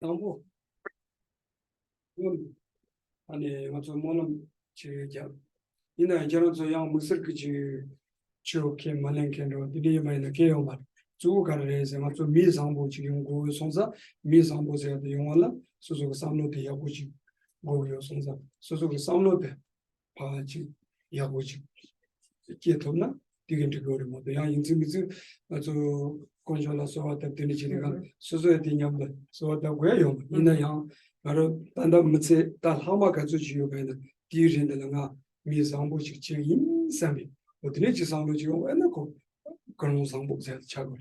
당부 아니 맞아 뭐는 제가 이나 저런서 양 무슨 그지 저렇게 말랭캔로 디디마이나 개요말 주가르에서 맞아 미상보 지금 고 손사 미상보세요 용할라 소소 삼로데 야고지 고요 손사 소소 삼로데 바지 야고지 기토나 디겐트 거리 뭐 야 인지미즈 아주 건설라 소와다 되니지가 소소에 되냐면 소와다 왜요 이나 양 바로 단다 무체 다 하마 가지고 지요가는 디르인들가 미상보 직진 인삼이 어디에 지상로 지금 왜 놓고 그런 상보 잘 차고.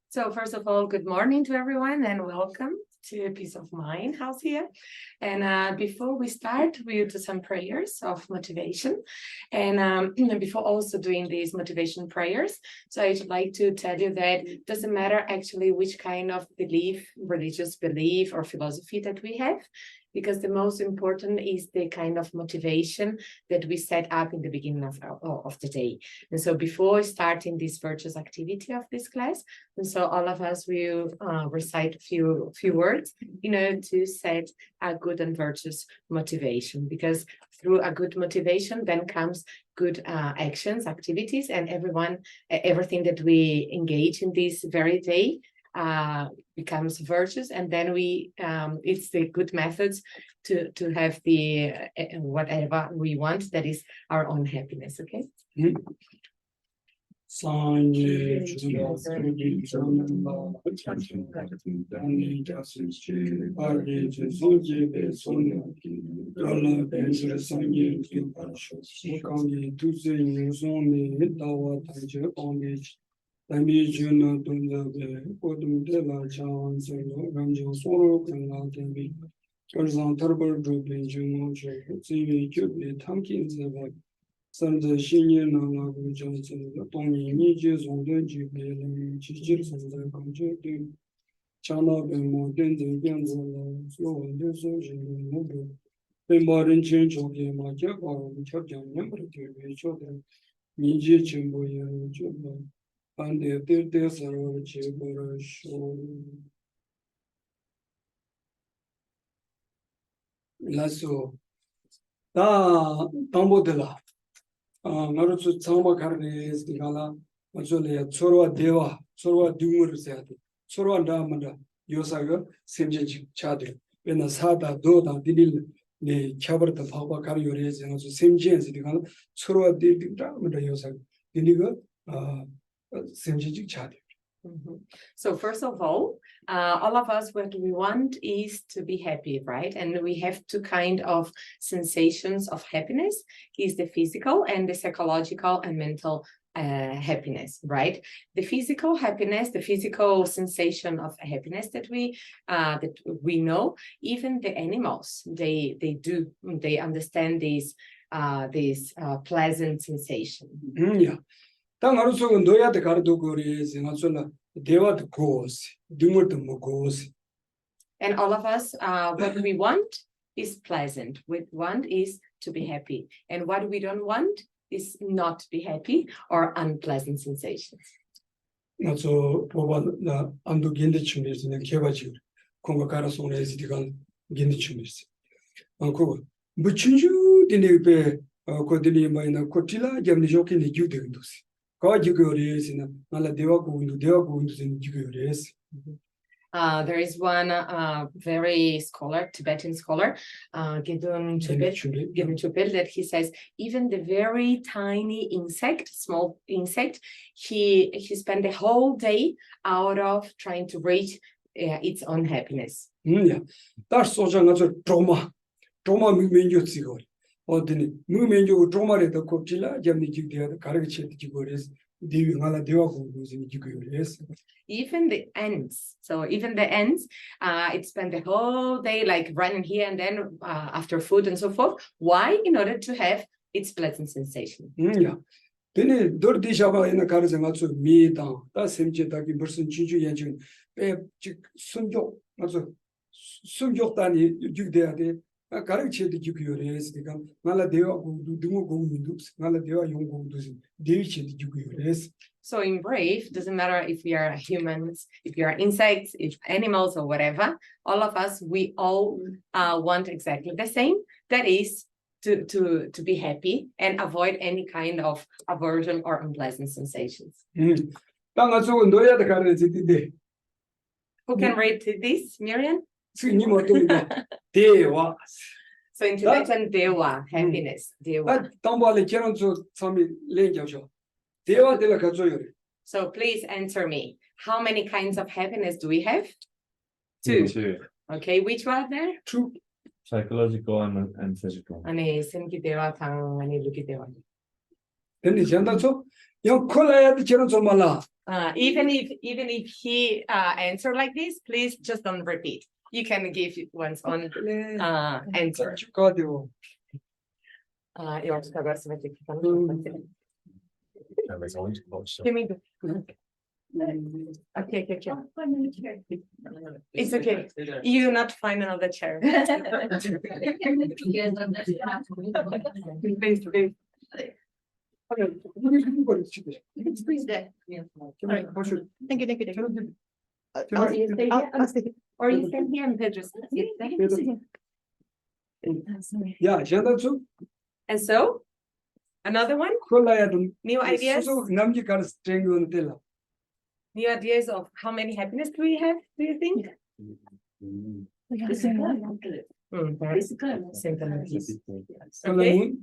So first of all, good morning to everyone and welcome to Peace of Mind House here. And before we start, we'll do some prayers of motivation. And before also doing these motivation prayers, so I'd like to tell you that it doesn't matter actually which kind of belief, religious belief or philosophy that we have, because the most important is the kind of motivation that we set up in the beginning of the day. And so before starting this virtuous activity of this class, and so all of us will recite a few words in order to set a good and virtuous motivation, because through a good motivation then comes good actions, activities, and everything that we engage in this very day becomes virtuous, and then it's the good methods to have the whatever we want, that is our own happiness. Okay. Sanza Shinye Nana Gyaltsen, Tongyi Nije Zongden Jibe, Chichir Sanza Kamche, Chana Bemo, Tenzin Gyaltsen, Slow and Desojin, Nobu, Bembarin Chen Choke, Maja, or Chapjan, Number Tube, Children, Nije Chimbo, Juba, and the third desert of Chibura Show. Lasso. Tambodela. 나로서 처음 가르네스 디가라 맞을래야 서로와 대화 서로와 듀머를 해야 돼 서로와 나만다 요사가 semjen지 차들 왜나 사다 도다 디딜 네 캬버다 바바 가르 요래서 semjen지 디가라 서로와 디딜다 만다 요사 디니가 semjen지 차들. So first of all of us, what we want is to be happy, right? And we have two kind of sensations of happiness, is the physical and the psychological and mental happiness, right? The physical happiness, the physical sensation of happiness that we know, even the animals, they understand this pleasant sensation. Yeah. 당하루서 너야한테 가르도 그래서 나서나 대화도 고스 등을도 뭐 고스. And all of us, what we want is pleasant. What we want is to be happy, and what we don't want is not to be happy or unpleasant sensations. 나서 보바나 안도 견디 준비해서는 개바지 공부 가라서 오늘 에디간 견디 준비했어. 그거 무춘주 디네베 코디니 마이나 코틸라 잠니 조키니 주데도스. There is one very Tibetan scholar, Gedun Chupel, that he says even the very tiny small insect, he spent the whole day out of trying to reach its own happiness. Yeah, that's so trauma 어디니 무면적으로 조마레도 kopchila jamni jigde 가르치 지고레스 디위가라 대화고 무슨 지고레스. Even the ants, it spent the whole day like running here and then after food and so forth. Why? In order to have its pleasant sensation. Yeah. Then dordi샤바 있는 가르생아 주 미다 다 셈제다기 무슨 진주 연중 배 순교 맞아 순교단이 jigde야 돼 가르쳐 주기요. 그래서 나라 대화 공부 공부도 나라 대화 연구도 대치 주기요. 그래서 So in brave, doesn't matter if we are humans, if you are insects, if animals or whatever, all of us, we all want exactly the same. That is to be happy and avoid any kind of aversion or unpleasant sensations. 땅아서 너야도 가르치는데 Who can read this, Miriam? 스님 어떤 거 대화 So in Tibetan, dewa, happiness, dewa. 땅발에 결혼서 참이 랭겨줘. 대화들 가져요. So please answer me. How many kinds of happiness do we have? Two. Okay, which one there? Two. Psychological and physical. 아니, 생기 대화, 당, 아니, 루기 대화. 근데 전다서 영 콜라야도 결혼서 말라. Even if he answer like this, please just don't repeat. You can give one's own answer. 축하드려. Yours cover symmetric. Give me the. Okay. It's okay. You not find another chair. Please. Please there. Thank you. Or you stand here and Pedro. 야, 전다서 And so, another one, 콜라야도 new ideas, 소소 남기 가르 스트링은 될라. new ideas of how many happiness do we have? Do you think? Okay.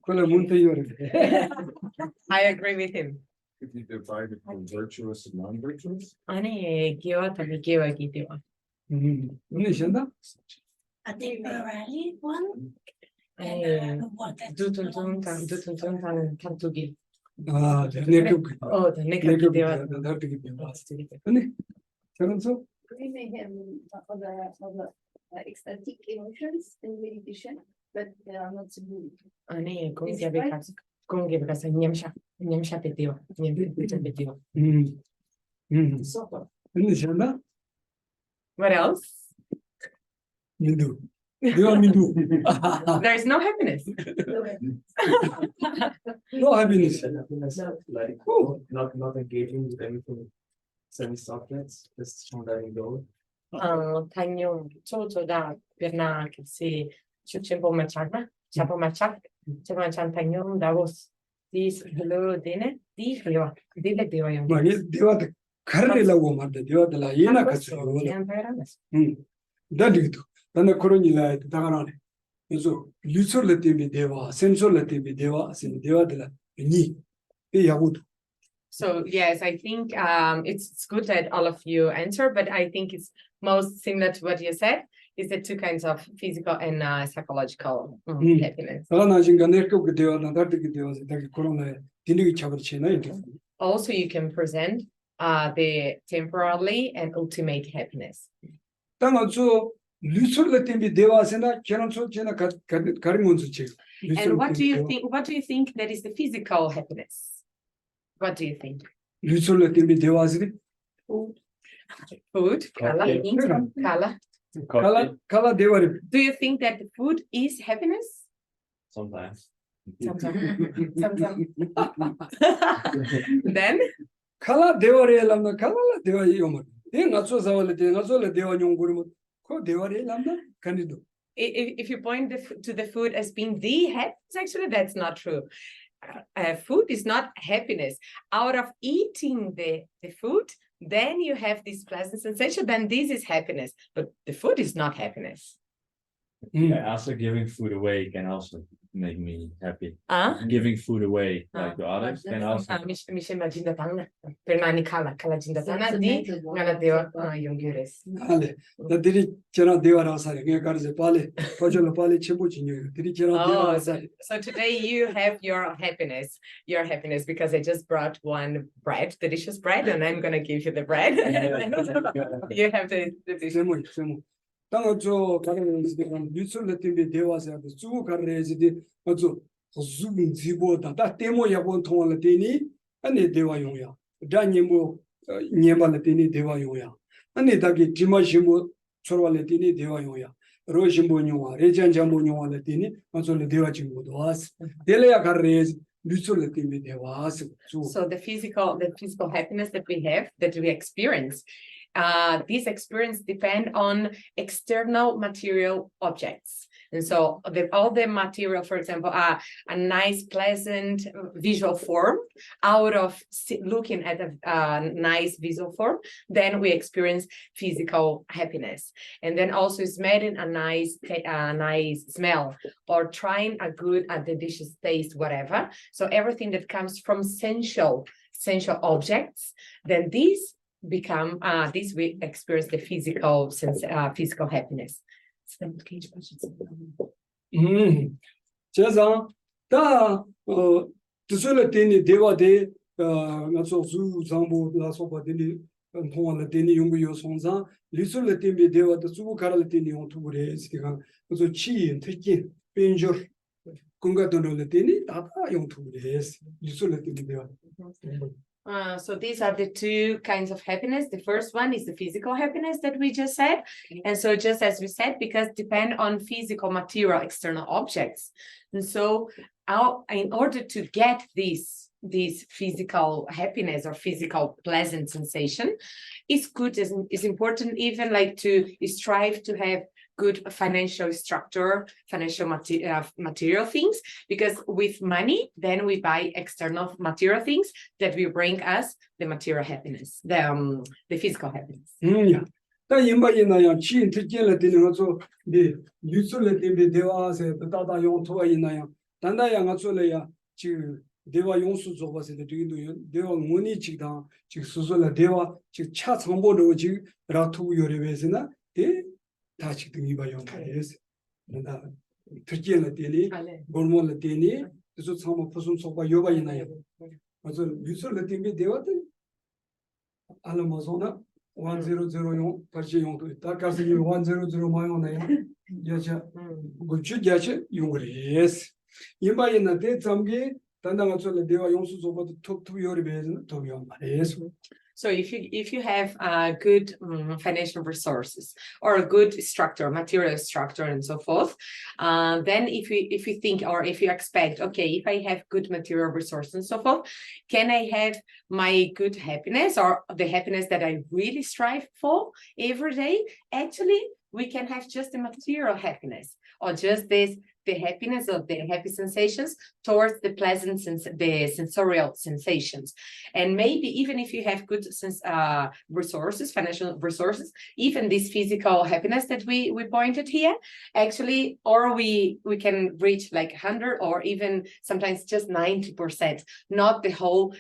콜라 문태요. I agree with him. Could you divide it between virtuous and non-virtuous? 아니, 기와다 기와기 기와. 근데 전다 A temporary one. 두둔둔 단두기. 아, 내가 내가 기대와. 나한테 근데 결혼서 We may have other ecstatic emotions in meditation, but they are not so good. 아니, 공개 가서 냠샤 베디오. 냠샤 베디오. 근데 전다 What else? 민두. 내가 민두. There's no happiness. No happiness. Like not engaging with anything, sense objects, just letting go. Tanyo, choda, perna, si, chuchimbo machana, chapo machak, chaman tanyo, davos, this hello dinner, this hello, dile deo yung. 많이 대화도 가르려고 말다. 대화들라 얘나 같이. 다리도. 나는 그런 일에 다가나네. 그래서 유설레 때문에 대화, 센sor레 때문에 대화, 대화들라 니 야구도. So yes, I think it's good that all of you answer, but I think it's most similar to what you said. Is the two kinds of physical and psychological happiness. Also, you can present the temporarily and ultimate happiness. And what do you think? What do you think that is the physical happiness? What do you think? Food, color. Do you think that the food is happiness? Sometimes. Sometimes. Then? If you point to the food as being the happiness, actually that's not true. Food is not happiness. Out of eating the food, then you have this pleasant sensation, then this is happiness. But the food is not happiness. Yeah, also giving food away can also make me happy. Giving food away like to others can also. Mi sembra jinda tanga. Per nani kala jinda tanga di ngala dewa yongures. Ale, na diri chena dewa rasa nge karse pale, pajolo pale chebu chinyo. Diri chena dewa rasa. So today you have your happiness because I just brought one bread, delicious bread, and I'm gonna give you the bread. You have the semu. 당어저 가는 지금 뉴스를 때문에 대화해서 쭉 가르해지디 어저 무슨 지보다 다 때문에 본 통화를 되니 아니 대화 용이야. 다니 뭐 녀발을 되니 대화 용이야. 아니 다기 지마시모 초월을 되니 대화 용이야. 로심보뇨와 레전잠보뇨와 레티니 맞을 대화진고도 왔어. 델레야 가르레스 뉴스를 때문에 대화스. So the physical happiness that we have, that we experience, this experience depend on external material objects. And so all the material, for example, a nice, pleasant visual form, out of looking at a nice visual form, then we experience physical happiness. And then also smelling a nice smell, or trying a delicious taste, whatever. So everything that comes from sensual objects, then these become we experience the physical happiness. 제가 다 두술을 때니 대화대 나서 수 장부 나서 받으니 통화를 때니 연구요 송사 리술을 때니 대화도 수고 가를 때니 온투브레 시가 그래서 치 특히 벤저 공가도를 때니 다다 용투브레 리술을 때니 대화. So these are the two kinds of happiness. The first one is the physical happiness that we just said. And so just as we said, because depend on physical material external objects. And so in order to get this physical happiness or physical pleasant sensation, it's good, it's important even like to strive to have good financial structure, financial material things, because with money, then we buy external material things that will bring us the material happiness, the physical happiness. Yeah. 다 임바이나야 치 특별히 되는 거죠. 네 뉴스를 때문에 대화에서 다다 용토가 있나요? 단다야 가서래야 지금 대화 용수 줘봐서 되기도 대화 문의 지다 지금 수술의 대화 지금 차 정보로 지금 라투 요리에서나 대 다시 등이봐요. 그래서 나 특별히 되니 볼몰 되니 그래서 상모 무슨 소바 요가 있나요? 그래서 뉴스를 때문에 대화들 알아마서나 1001 발제용도 있다. 가서 1001 마요나요. 야자 고추 야자 용그레스. 이마이나 대zam기 단당아sol에 대화 용수 소바도 톡톡 요리베는 도요 말레스. So if you have good financial resources or a good structure, material structure, and so forth, then if you think or if you expect, okay, if I have good material resources and so forth, can I have my good happiness or the happiness that I really strive for every day? Actually, we can have just the material happiness or just the happiness of the happy sensations towards the pleasant the sensorial sensations. And maybe even if you have good resources, financial resources, even this physical happiness that we pointed here, actually, or we can reach like 100 or even sometimes just 90%, not the whole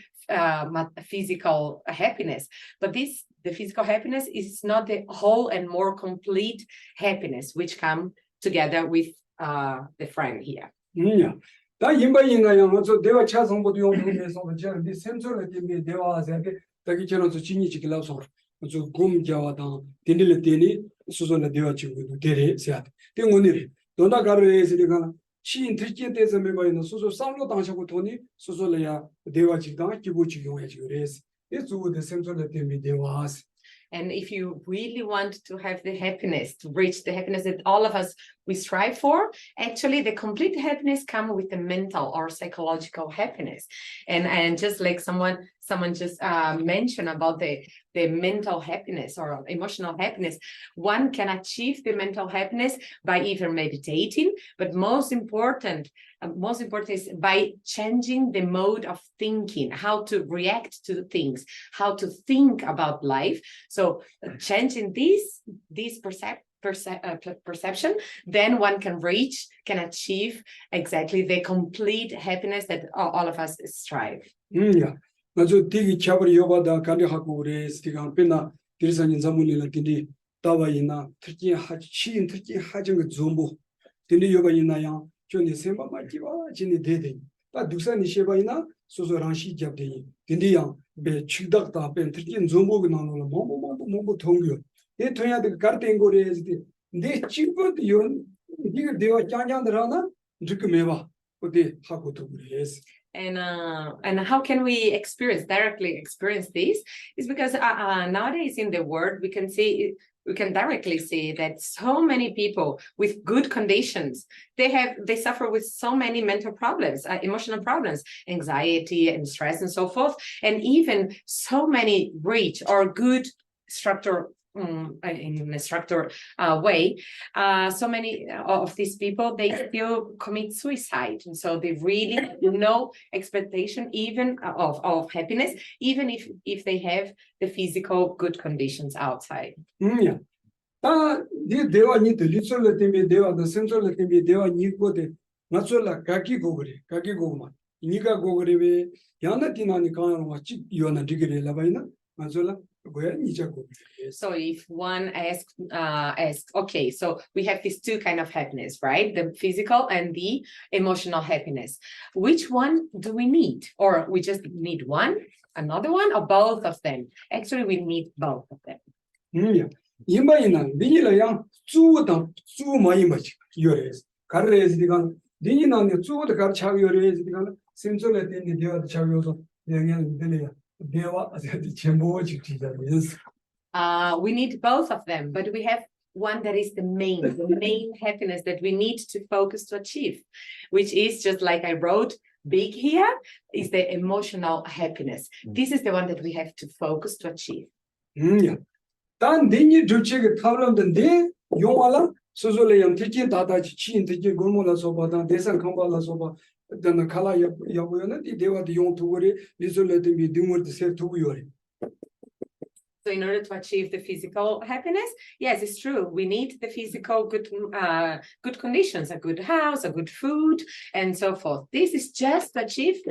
physical happiness. But the physical happiness is not the whole and more complete happiness, which come together with the friend here. Yeah. 다 임바이나요. 저 대화 차성보도 용도에서 저는 이 센서를 때문에 대화하세요. 다기 전에서 진이 지킬라서 저 곰자와다 딘딜레 때니 수선의 대화 친구도 데레세야. 때문에 돈다 가르에서가 시인 특징에 대해서 매바이는 수소 상로 당하고 돈이 수소래야 대화 지당 기부 지용해지 그래서 이 주의 센서를 때문에 대화하세요. And if you really want to have the happiness, to reach the happiness that all of us we strive for, actually the complete happiness comes with the mental or psychological happiness. And just like someone just mentioned about the mental happiness or emotional happiness, one can achieve the mental happiness by either meditating, but most important is by changing the mode of thinking, how to react to things, how to think about life. So changing this perception, then one can achieve exactly the complete happiness that all of us strive. Yeah. 나저 되게 잡을 여바다 간리하고 그래 스티가 빼나 디르산인 자문이라 근데 다와이나 특히 시인 특히 하정의 전부 근데 여바이나야 저네 세마마 기바 진이 되대 다 두산이 셰바이나 소소랑 시잡되니 근데야 배 취닥다 배 특히 전부가 나오는 뭐뭐 통교 이 통야데 가르된 거래지 내 집도 연 이거 대화 짱짱들하나 지금해봐 어디 하고 또 그래서 And how can we directly experience this? Is because nowadays in the world we can see we can directly see that so many people with good conditions, they suffer with so many mental problems, emotional problems, anxiety and stress and so forth, and even so many rich or good structure in a structured way, so many of these people, they still commit suicide. And so they really have no expectation even of happiness, even if they have the physical good conditions outside. Yeah. The Deva need the literal thing, Deva, the central thing, Deva need go the natural kaki gogoma. Nika gogore, Yana Tinani Kana, Yona Digre Lavina, Mazola. So if one asks, okay, so we have these two kind of happiness, right? The physical and the emotional happiness. Which one do we need? Or we just need one, another one, or both of them? Actually, we need both of them. Yeah. Imbaina, Dina Yang, two my image, yours. Carres, the gun, Dina, the two the car chaviores, the gun, Simpson in the Chavioso, the young Deva, the Chambo, we need both of them, but we have one that is the main happiness that we need to focus to achieve, which is just like I wrote big here, is the emotional happiness. This is the one that we have to focus to achieve. Yeah. Then you do check it, how long the day, Yomala, Sozole, taking Tata Chin, taking Gomola Soba, Desan Kambala Soba, then the Kala Yabuyana, they were the young to worry, this will let them be doing what they said to you. So in order to achieve the physical happiness, yes, it's true. We need the physical good conditions, a good house, a good food, and so forth. This is just to achieve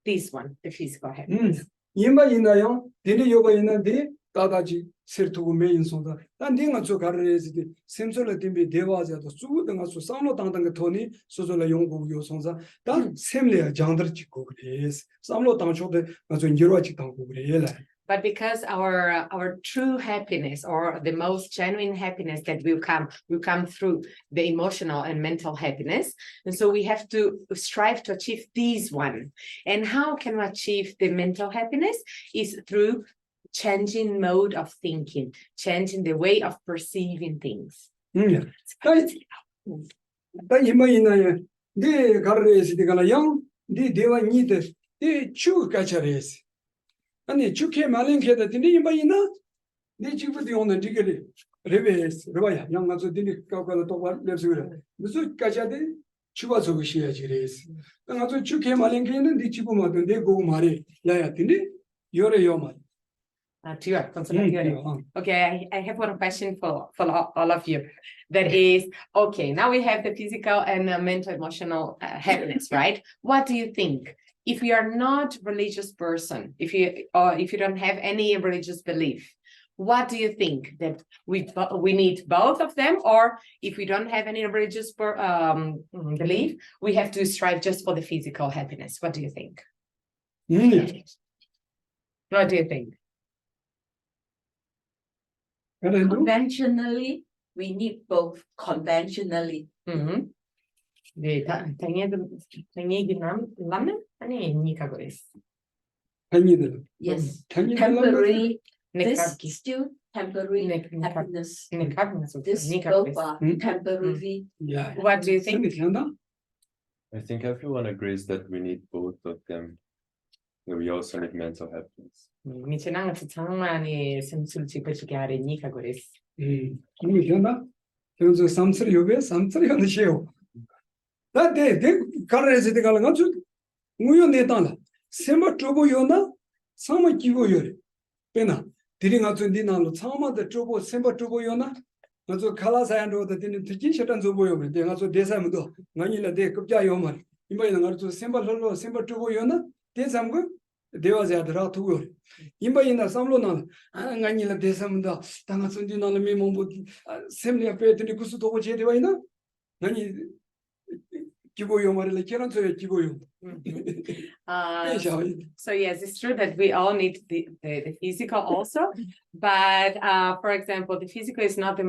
this one, the physical happiness. Yimba in the young, did you in a day, Tadaji, Sertu main soda, and then also carries the Simsola Timbi Devas at the Sud and also Samo Tantanga Tony, Sozola Yongo Yosonza, then similarly a Jandra Chico is, Samo Tancho, as when you're a But because our true happiness or the most genuine happiness that will come through the emotional and mental happiness. And so we have to strive to achieve this one. And how can we achieve the mental happiness? Is through changing mode of thinking, changing the way of perceiving things. Yeah. But you may the Garres, the Galayang, the Deva needed, the Chu Gachares. And the Chuke Malinke that didn't Mayina, they check with the on the degree. Reves, Roya, young as a dinner, Kakala Towa, Lebsura. The Zut Gachade, Chuazo Shiaches. And also Chuke Malinke and the Chipuma, they go Mari, Layatini, you're a Yoma. Okay, I have one question for all of you. That is, okay, now we have the physical and mental emotional happiness, right? What do you think? If you are not a religious person, if you don't have any religious belief, what do you think that we need both of them? Or if we don't have any religious belief, we have to strive just for the physical happiness? What do you think? What do you think? Conventionally, we need both conventionally. Yes, temporary. This still temporary happiness. This both are temporary. Yeah. What do you think? I think everyone agrees that we need both of them. We also need mental happiness. Samsari Yobe, Samsari on the show. That day, they carries the Galanatu, Muyon Netana, Semba Trobo Yona, Sama Kivo Yori, Pena, Tiring out to Dinano, Sama, the Trobo, Semba Trobo Yona, also Kalas and the Din Tijan and Zoboyo, they also Desamdo, Manila de Kupja Yoma, you might not to Semba Lolo, Semba Trobo Yona, Desamgo, they was at Ratu. Imba in the Samlona, Anganila Desamda, Tangasundina, Mimo, Semli appeared in the Kusuto Jedivina, Nani Kiboyo Marilla Kiranto Kiboyo, So yes, it's true that we all need the physical also, but for example, the physical is not the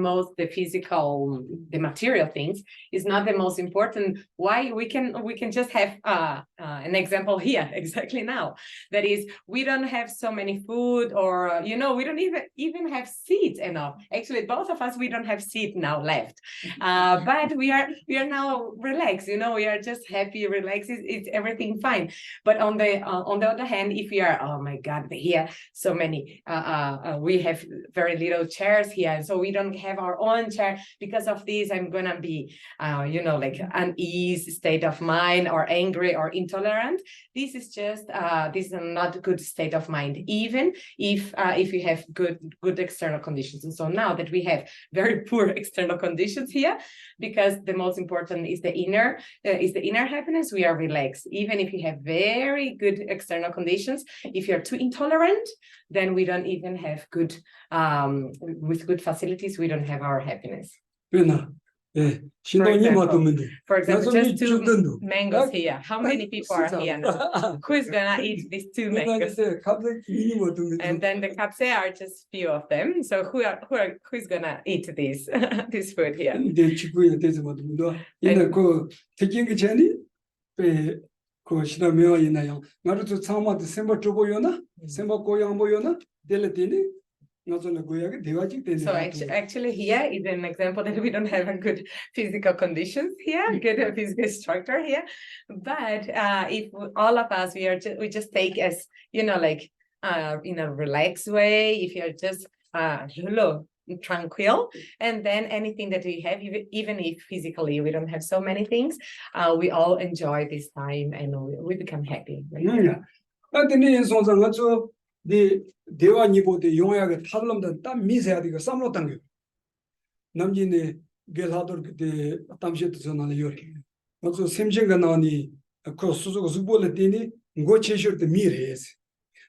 material things is not the most important. Why? We can just have an example here exactly now. That is, we don't have so many food, or we don't even have seeds enough. Actually, both of us, we don't have seed now left, but we are now relaxed. We are just happy, relaxed. It's everything fine. But on the other hand, if we are, oh my God, here so many, we have very little chairs here, so we don't have our own chair. Because of this, I'm gonna be, like unease state of mind, or angry, or intolerant. This is just this is not a good state of mind, even if you have good external conditions. And so now that we have very poor external conditions here, because the most important is the inner happiness, we are relaxed. Even if you have very good external conditions, if you're too intolerant, then we don't even have good with good facilities, we don't have our happiness. For example, just 2 mangoes here. How many people are here now? Who is gonna eat these 2 mangoes? And then the kapse are just few of them. So who's gonna eat this this food here? So actually here is an example that we don't have a good physical conditions here, good physical structure here. But if all of us, we just take as, in a relaxed way, if you're just tranquil, and then anything that we have, even if physically we don't have so many things, we all enjoy this time and we become happy. 대화 니보데 용약의 탑람다 땀 미세하디가 쌈로 당겨 남진의 게사도 그때 땀시도 전화를 요리 그래서 샘진가 나니 그 수수고 수볼에 뛰니 고체셔도 미래스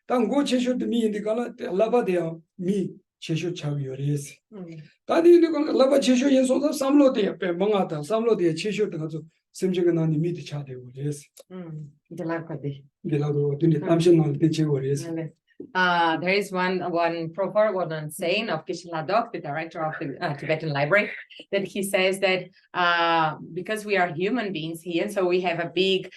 땅 고체셔도 미인디가 라바데야 미 체셔 차위 요리스 다디는 그 라바 체셔 연소도 쌈로데 빼 멍하다 쌈로데 체셔도 가서 샘진가 나니 미디 차대고 그래스 게라도 드니 땀신 대체고 그래스 There is one proverb, one saying of Geshe, the director of the Tibetan library, that he says that because we are human beings here, so we have big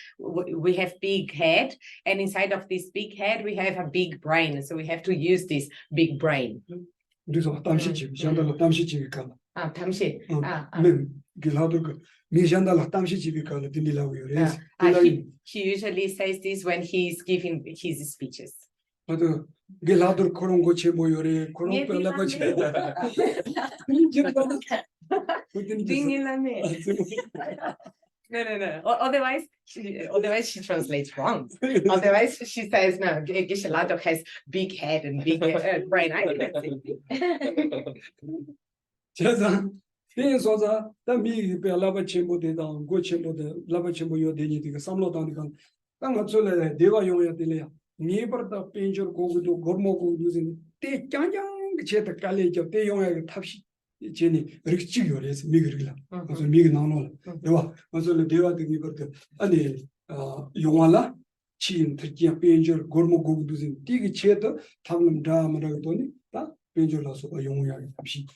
head, and inside of this big head we have a big brain, so we have to use this big brain. He usually says this when he's giving his speeches. 게라도 그런 거체 뭐요래 그런 거 거체 No. Otherwise she translates wrong. Otherwise she says no. Geshe has big head and big brain. I didn't think. 제가 대소자 담비 베라바 쳔보데다 고 쳔보데 라바 쳔보요 데니디가 삼로다니까 땅 어쩔래 내가 용해야 되려 니버다 펜저 고고도 고모고도진 때 짱짱 제다 깔래죠 때 용해야 탑시 제니 이렇게 찍어래서 미그르라 그래서 미그 나눠 대화 어쩔래 대화 되기 버터 아니 용할라 친 특히 펜저 고모고도진 띠기 제다 탑는 다마라더니 다 펜저라서 용해야 탑시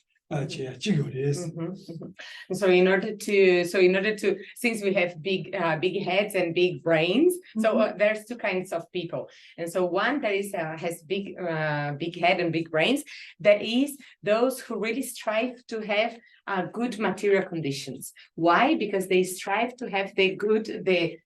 So in order to, since we have big heads and big brains, so there's 2 kinds of people, and so one that is has big head and big brains, that is those who really strive to have good material conditions. Why? Because they strive to have the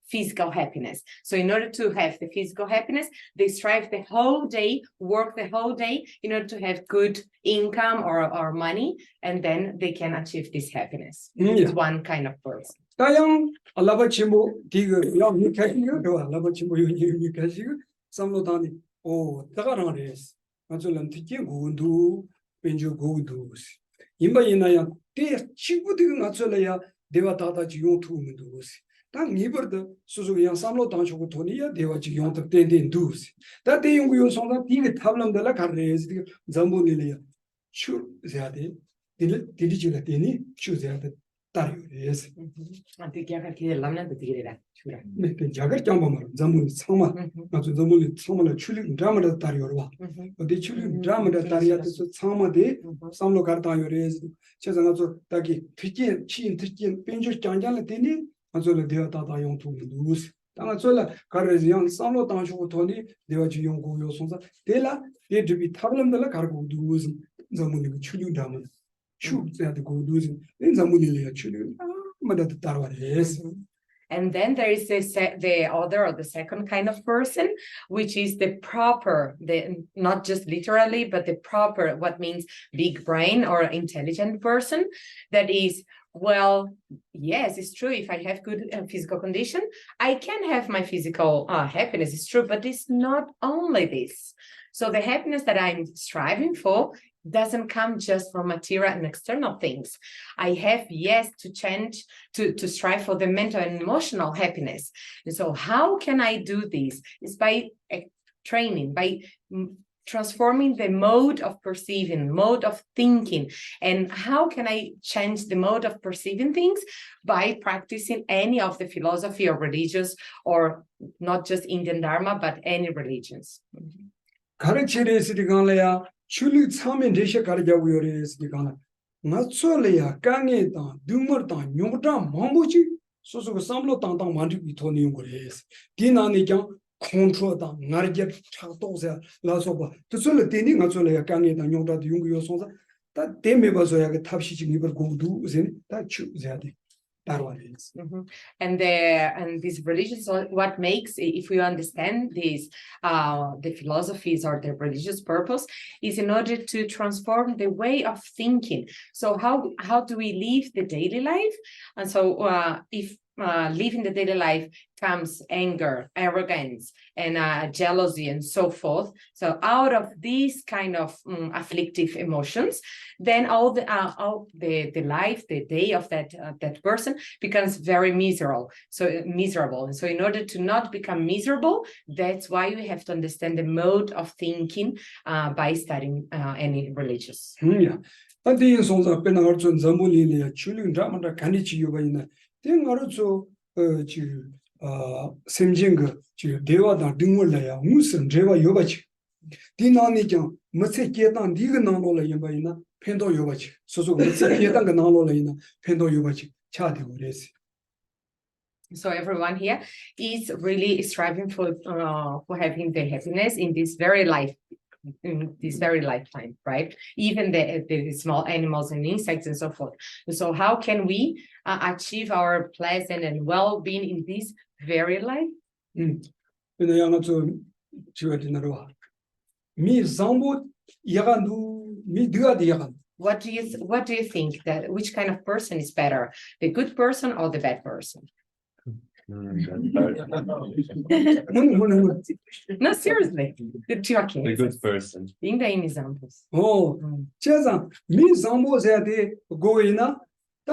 physical happiness. So in order to have the physical happiness, they strive the whole day, work the whole day in order to have good income or money, and then they can achieve this happiness. It's one kind of person. 다양 알라바치모 디그 야 미카시요 도 알라바치모 요니 미카시요 삼로다니 오 다가라레스 맞을란 티게 고운두 벤조 고운두스 임바이나야 때 친구들 맞을래야 대화 다다지 용투문두스 당 니버드 수수양 삼로 당쇼고 돈이야 대화지 용도 땡땡 두스 다 대용구 요송다 디게 탑람들라 가레스 디게 잠보니리야 추 제아데 디리지라 데니 추 제아데 따르요레스. Mm-hmm. 자가 장범을 전부 상마 아주 전부 상마를 출입 드라마를 따르요라. 어디 출입 드라마를 따르야서 상마데 상로 가르다요레스. 제가 아주 딱이 피진 친 특진 벤저 장장을 되니 아주 되었다다 용투 누스. 당아 솔라 가르지양 상로 당주고 돈이 되어지 용고 요송사 데라 데드비 타블럼들라 가르고 누스 전부 출입 드라마 슈트야도 고 누스 인자문이려 출입 마다도 따르와레스. And then there is the other or the second kind of person, which is the proper, not just literally, but the proper, what means big brain or intelligent person. That is, well, yes, it's true. If I have good physical condition, I can have my physical happiness. It's true, but it's not only this. So the happiness that I'm striving for doesn't come just from material and external things. I have, yes, to change, to strive for the mental and emotional happiness. And so how can I do this? It's by training, by transforming the mode of perceiving, mode of thinking. And how can I change the mode of perceiving things? By practicing any of the philosophy or religious, or not just Indian Dharma, but any religions. 출리 참인 대셔 가르자고 요래스니까 나초래야 강에다 두머다 용다 망보지 소소고 삼로 땅땅 만지기 돈이 용거래스 디나니장 컨트롤다 나르게 차도세 라소바 뜻을 되니 나초래야 강에다 용다 용고 요소사 다 데메바서야 그 탑시지 이걸 고두 우선 다 추자야 돼. And these religions, what makes, if we understand these, the philosophies or the religious purpose, is in order to transform the way of thinking. So how do we live the daily life? And so if living the daily life comes anger, arrogance, and jealousy, and so forth. So out of these kind of afflictive emotions, then all the life, the day of that person becomes very miserable. And so in order to not become miserable, that's why we have to understand the mode of thinking by studying any religious. Yeah. But the songs been our son Zambuli, children drama Kanichi Yubaina. Then also to Semjing to Deva Dingulaya, Musan, Jeva Yobachi. Dinanijan, Maseketan, Digananola Yabaina, Pendo Yobachi. So Maseketan Ganalola, Pendo Yobachi, Chadi Uresi. So everyone here is really striving for having the happiness in this very life. In this very lifetime, right? Even the small animals and insects and so forth. So how can we achieve our pleasant and well-being in this very life? What do you think, that which kind of person is better, the good person or the bad person? No, seriously. The good person. In the examples. Oh, Chazan, me Zambo said, go in the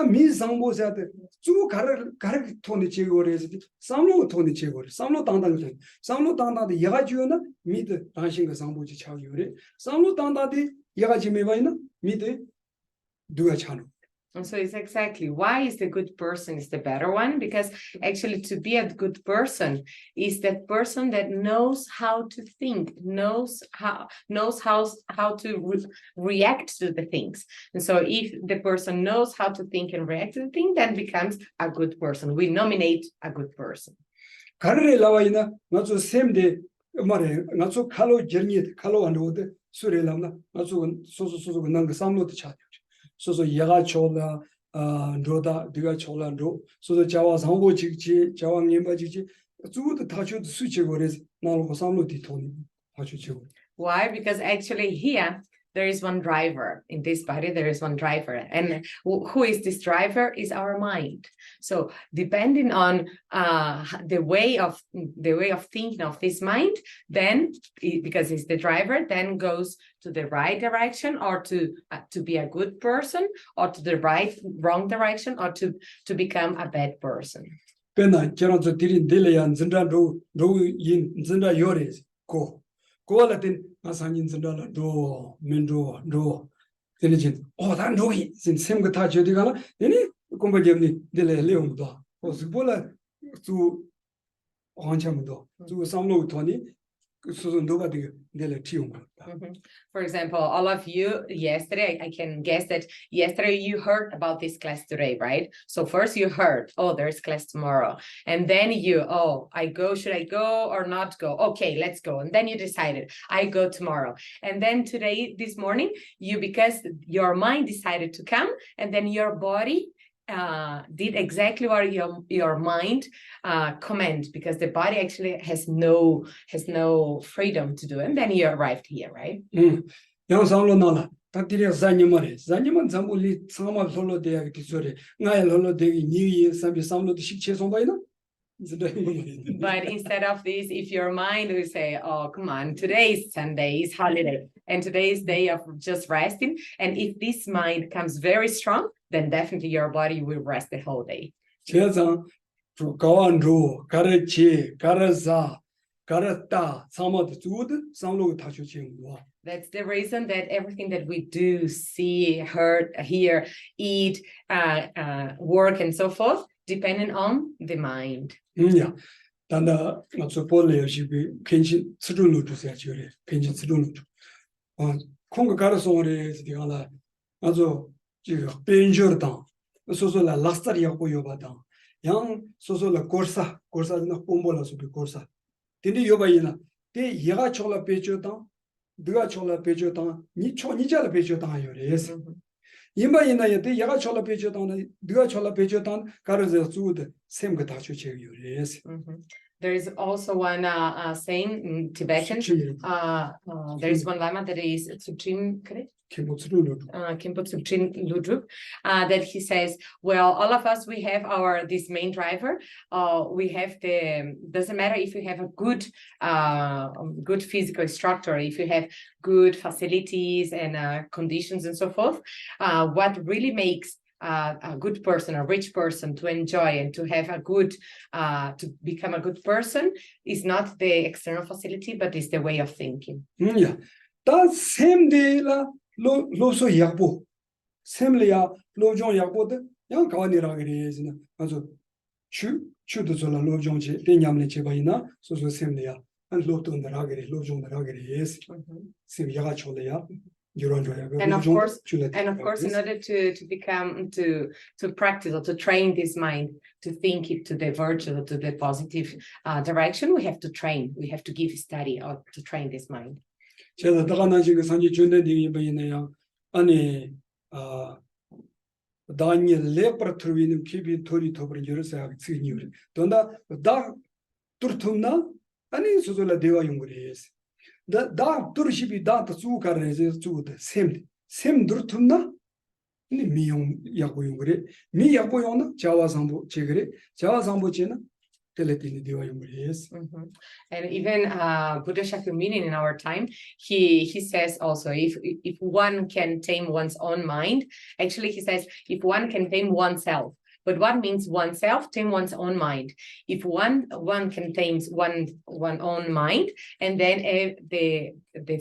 me Zambo said, two carrot Tony Chigores, some Tony Chigor, some Tanda, some Tanda the Yajuna, meet the dancing Zambo Chayure, some Tanda the Yajimevina, meet the Dua Channel. And so it's exactly why is the good person is the better one, because actually to be a good person is that person that knows how to think, knows how to react to the things. And so if the person knows how to think and react to the thing, then becomes a good person. We nominate a good person. Karre lawaina not so same day mare not so kalo journey kalo and wood surelana not so nang samlo the chat. So yaga chola roda diga chola ro so the jawa sambo chikchi jawa nyemba chikchi zu the tachu switch gores nalo samlo di toni tachu. Why? Because actually here there is one driver in this body. There is one driver, and who is this driver? Is our mind. So depending on the way of thinking of this mind, then because it's the driver, then goes to the right direction, or to be a good person, or to the wrong direction, or to become a bad person. Pena keranzo dirin deleyan zinda ro yin zinda yores ko. Go Latin, Masanin Zandala, do, Mendo, do, Diligent. Oh, that no, since Sem Gatajo de Gala, any 공부점이 내래 내용도 그보다 주 한참도 주 삼로 돈이 그 수준 누가 되게 내래 튀용 For example, all of you yesterday, I can guess that yesterday you heard about this class today, right? So first you heard, oh, there's class tomorrow. And then you, oh, should I go or not go? Okay, let's go. And then you decided, I go tomorrow. And then today, this morning, because your mind decided to come, and then your body did exactly what your mind command, because the body actually has no freedom to do, and then you arrived here, right? 영상으로 나라 딱들이 자녀만에 자녀만 잠불리 상마 솔로 대학 기술에 나의 솔로 대기 니의 삼비 삼로도 식체 송바이나 But instead of this, if your mind will say, oh, come on, today is Sunday, is holiday, and today's day of just resting, and if this mind comes very strong, then definitely your body will rest the whole day. 제상 가완로 가르치 가르사 가르다 상마도 주드 상로가 다주치는 That's the reason that everything that we do, see, hear, eat, work, and so forth, depending on the mind. 야, 단다 맞서 볼래요 시비 펜신 스르르 주세요 저래 펜신 스르르 콩가 가르소 오래 되가나 아주 지금 벤저다 소소라 라스타리아 보여봐다 양 소소라 고르사는 뽐볼라서 비 고르사 근데 요바이나 대 얘가 초라 배줘다 네가 초라 배줘다 니자라 배줘다 요래스 이마이나에 대 얘가 초라 배줘다 네가 초라 배줘다 가르서 주드 샘가 다쳐 요래스 There is also one saying in Tibetan. There is one lama that is Tsering, that he says, well, all of us, we have this main driver. We have doesn't matter if you have a good physical structure, if you have good facilities and conditions and so forth. What really makes a good person, a rich person, to enjoy and to have to become a good person is not the external facility, but is the way of thinking. Yeah, that same day la lo so yakbo, same ya lo jong yakbo de yang kawanira gre na also chu de so la lo jong che de nyam le che ba ina so same ya and lo to na gre lo jong na gre yes sim ya ga chole ya. And of course, in order to become to practice or to train this mind to think it to the virtual or to the positive direction, we have to train. We have to give study or to train this mind. 제가 다가나 지금 산지 준데 되기는 아니 다니 레퍼토리는 기비 토리 토브를 열어서 쓰니요. 돈다 다 turtumna 아니 소소라 대화 용거리스. 다 tur시비 다 수가르에서 주데 셈 turtumna 니 미용 약고 용거리 미 약고 용나 자와상보 제거리 자와상보지는 텔레티니 대화 용거리스. And even Buddha Shakyamuni in our time, he says also, if one can tame one's own mind, actually he says if one can tame oneself. But what means oneself? Tame one's own mind. If one can tame one own mind, and then the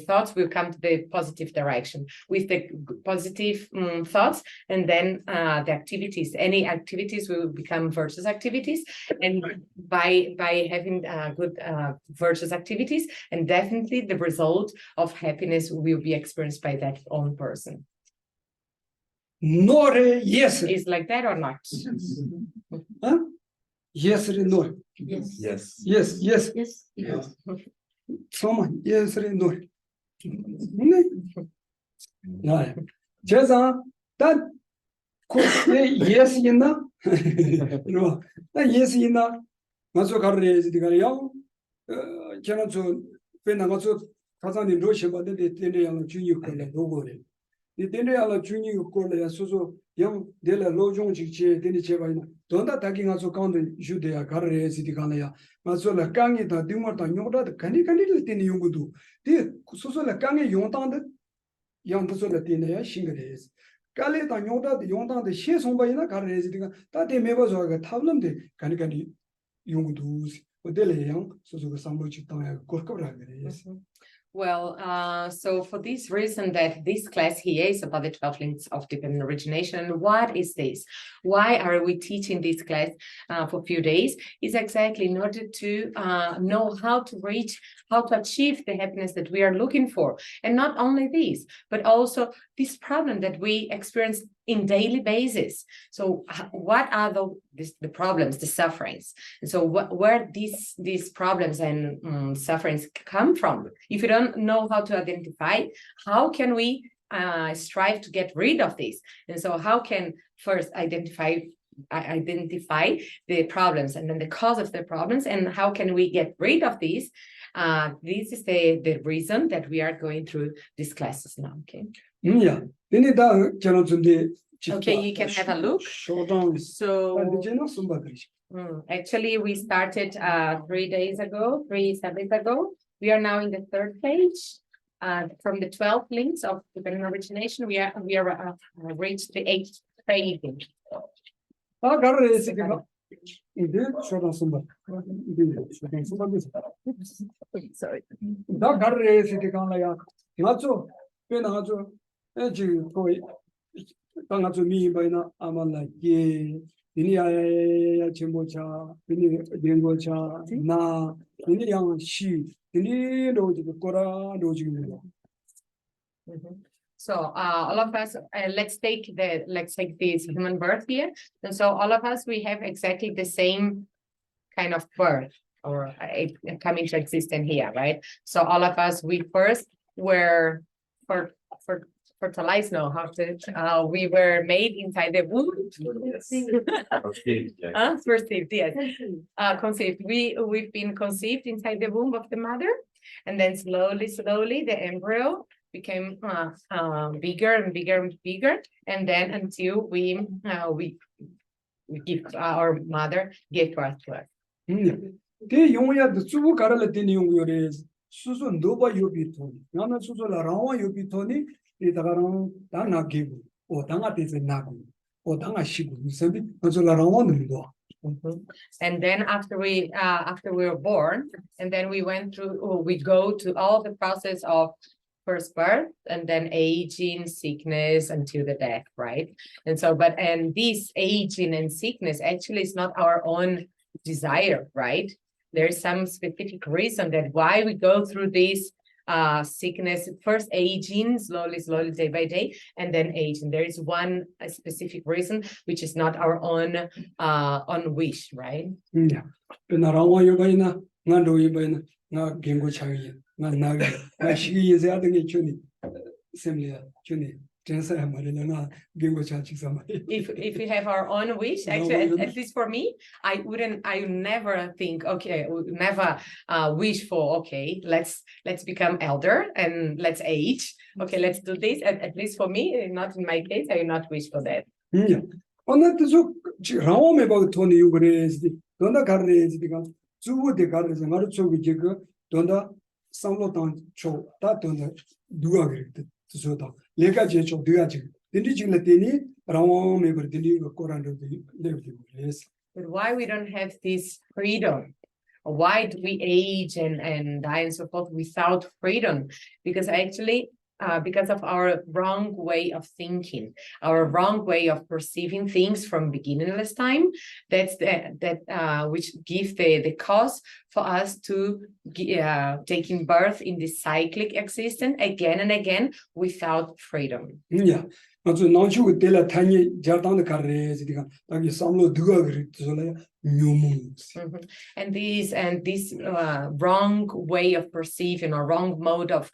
thoughts will come to the positive direction with the positive thoughts, and then the activities. Any activities will become virtuous activities, and by having good virtuous activities, and definitely the result of happiness will be experienced by that own person. No, yes. Is like that or not? Huh? Yes or no? Yes. Yes. Yes, yes. Yes. Yes. Someone, yes or no? Yeah. Jaza, that yes, you know. No, that yes, you know. Maso Carres, the Garion, cannot so when I was Kazan in Russia, but they did a junior color. The dinner junior color, so young de la Lojong Chiche, Denicheva, don't attacking us account Judea, Carres, the Galea, Masola Kangi, the Dimata, Yoda, the Canical Tin Yungudu. The Susola Kangi Yontan, young Sola Tina, Shingares. Galeta Yoda, the Yontan, the Shes on by Carres, that they may was a tablet, the Canicani Yungudus, or Dele Young, so some Chitana, Corcora. Well, so for this reason that this class here is about the 12 links of dependent origination. What is this? Why are we teaching this class for a few days? Is exactly in order to know how to reach, how to achieve the happiness that we are looking for. And not only this, but also this problem that we experience in daily basis. So what are the problems, the sufferings? And so where these problems and sufferings come from? If you don't know how to identify, how can we strive to get rid of this? And so how can first identify the problems and then the cause of the problems, and how can we get rid of these? This is the reason that we are going through these classes now. Okay. Yeah. Okay, you can have a look. So actually, we started 3 days ago, 3 Saturdays ago. We are now in the third page. From the 12 links of dependent origination, we are reached the 8th page. Sorry. So all of us, let's take this human birth here. And so all of us, we have exactly the same kind of birth or coming to existence here, right? So all of us, we first were fertilized, no, we were made inside the womb. Conceived, yes. Conceived. We've been conceived inside the womb of the mother, and then slowly, the embryo became bigger and bigger and bigger, and then until we give our mother gave birth to us. And then after we were born, and then we go to all the process of first birth and then aging, sickness until the death, right? And so, and this aging and sickness actually is not our own desire, right? There's some specific reason that why we go through this sickness, first aging slowly, day by day, and then aging. There is one specific reason which is not our own wish, right? Yeah. If we have our own wish, actually, at least for me, I would never think, okay, I would never wish for, okay, let's become elder and let's age. Okay, let's do this. At least for me, not in my case, I will not wish for that. Yeah. But why we don't have this freedom? Why do we age and die and so forth without freedom? Because actually, because of our wrong way of thinking, our wrong way of perceiving things from beginningless time, that's which gives the cause for us to taking birth in this cyclic existence again and again without freedom. Yeah. And this wrong way of perceiving or wrong mode of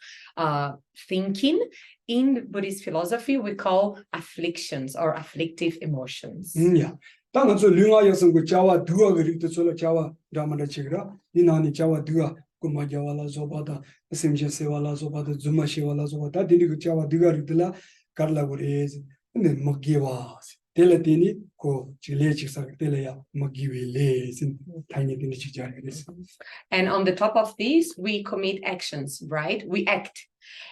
thinking in Buddhist philosophy we call afflictions or afflictive emotions. Yeah. And on the top of this, we commit actions, right? We act.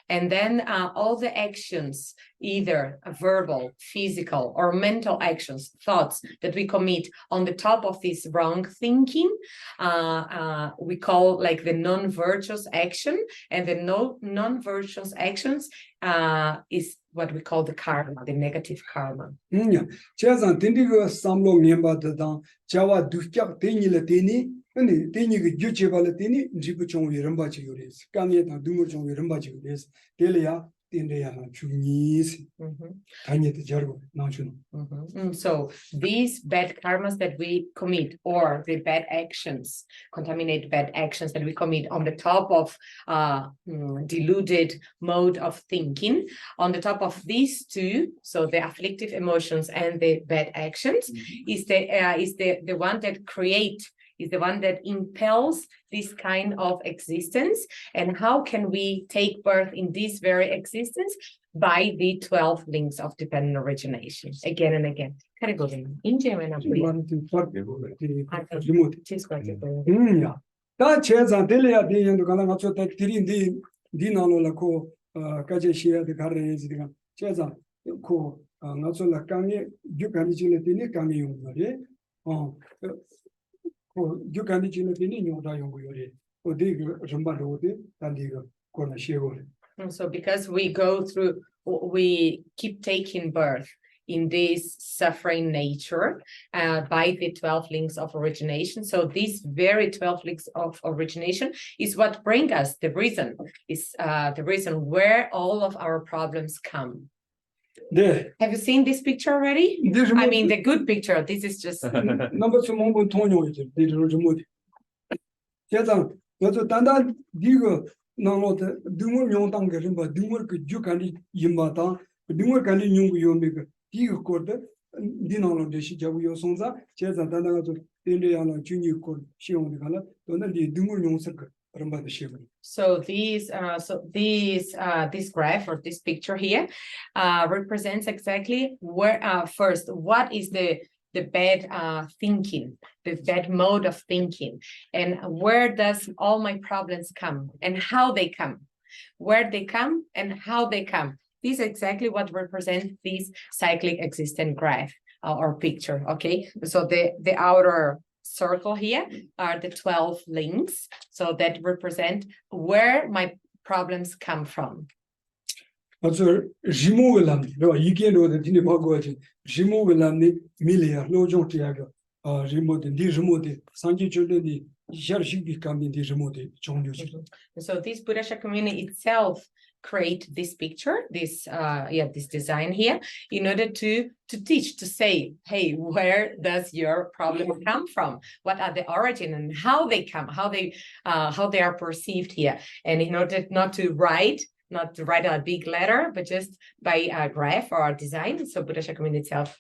And then all the actions, either verbal, physical, or mental actions, thoughts that we commit on the top of this wrong thinking, we call like the non-virtuous action, and the non-virtuous actions is what we call the karma, the negative karma. 제가 딘디가 삼로 멤버들당 자와 두적 데니를 데니 근데 데니가 규제발을 데니 지부 좀 이런 바지 요리스 강에다 두물 좀 이런 바지 요리스 데려야 딘데야 주니스 다니도 저거 나주는. So these bad karmas that we commit, or the bad actions, contaminate bad actions that we commit on the top of deluded mode of thinking, on the top of these two, so the afflictive emotions and the bad actions, is the one that is the one that impels this kind of existence. And how can we take birth in this very existence? By the 12 links of dependent origination, again and again. 다 제자 데려야 되는데 가나 맞춰 딱 드린디 디나노라고 가제시야데 가르에지가 제자 고 맞춰라 강에 육간이지는 되니 강에 용거리 육간이지는 되니 용다 용거리 어디 좀바로데 단디가 거나 시고래. So because we keep taking birth in this suffering nature by the 12 links of origination. So these very 12 links of origination is what bring us the reason where all of our problems come. 네. Have you seen this picture already? I mean, the good picture. This is just. 넘버 2 몽본 통용이죠. 이들 좀 못. 제가 먼저 단단 이거 나로도 등을 용당 거는 뭐 등을 그 주간이 임바다 등을 간이 용구 요미가 이거 거다 디나로 대시 자부 요송자 제자 단단가도 인도야나 주니 거 시용도 가나 또는 이 등을 용서 거 그런 바도 시고. So this graph or this picture here represents exactly where first what is the bad thinking, the bad mode of thinking, and where does all my problems come and how they come, where they come and how they come. This is exactly what represents this cyclic existent graph or picture. Okay, so the outer circle here are the 12 links, so that represent where my problems come from. Also Jimovelam, 이게 로데 디네 바고지 Jimovelam니 밀리아 로종티아가 리모데 디르모데 상기줄데니 샤르시비 감니 디르모데 종료지. So this Buddha Shakyamuni itself create this picture, this design here, in order to teach, to say, hey, where does your problem come from? What are the origin and how they come, how they are perceived here, and in order not to write a big letter, but just by a graph or a design. So Buddha Shakyamuni itself.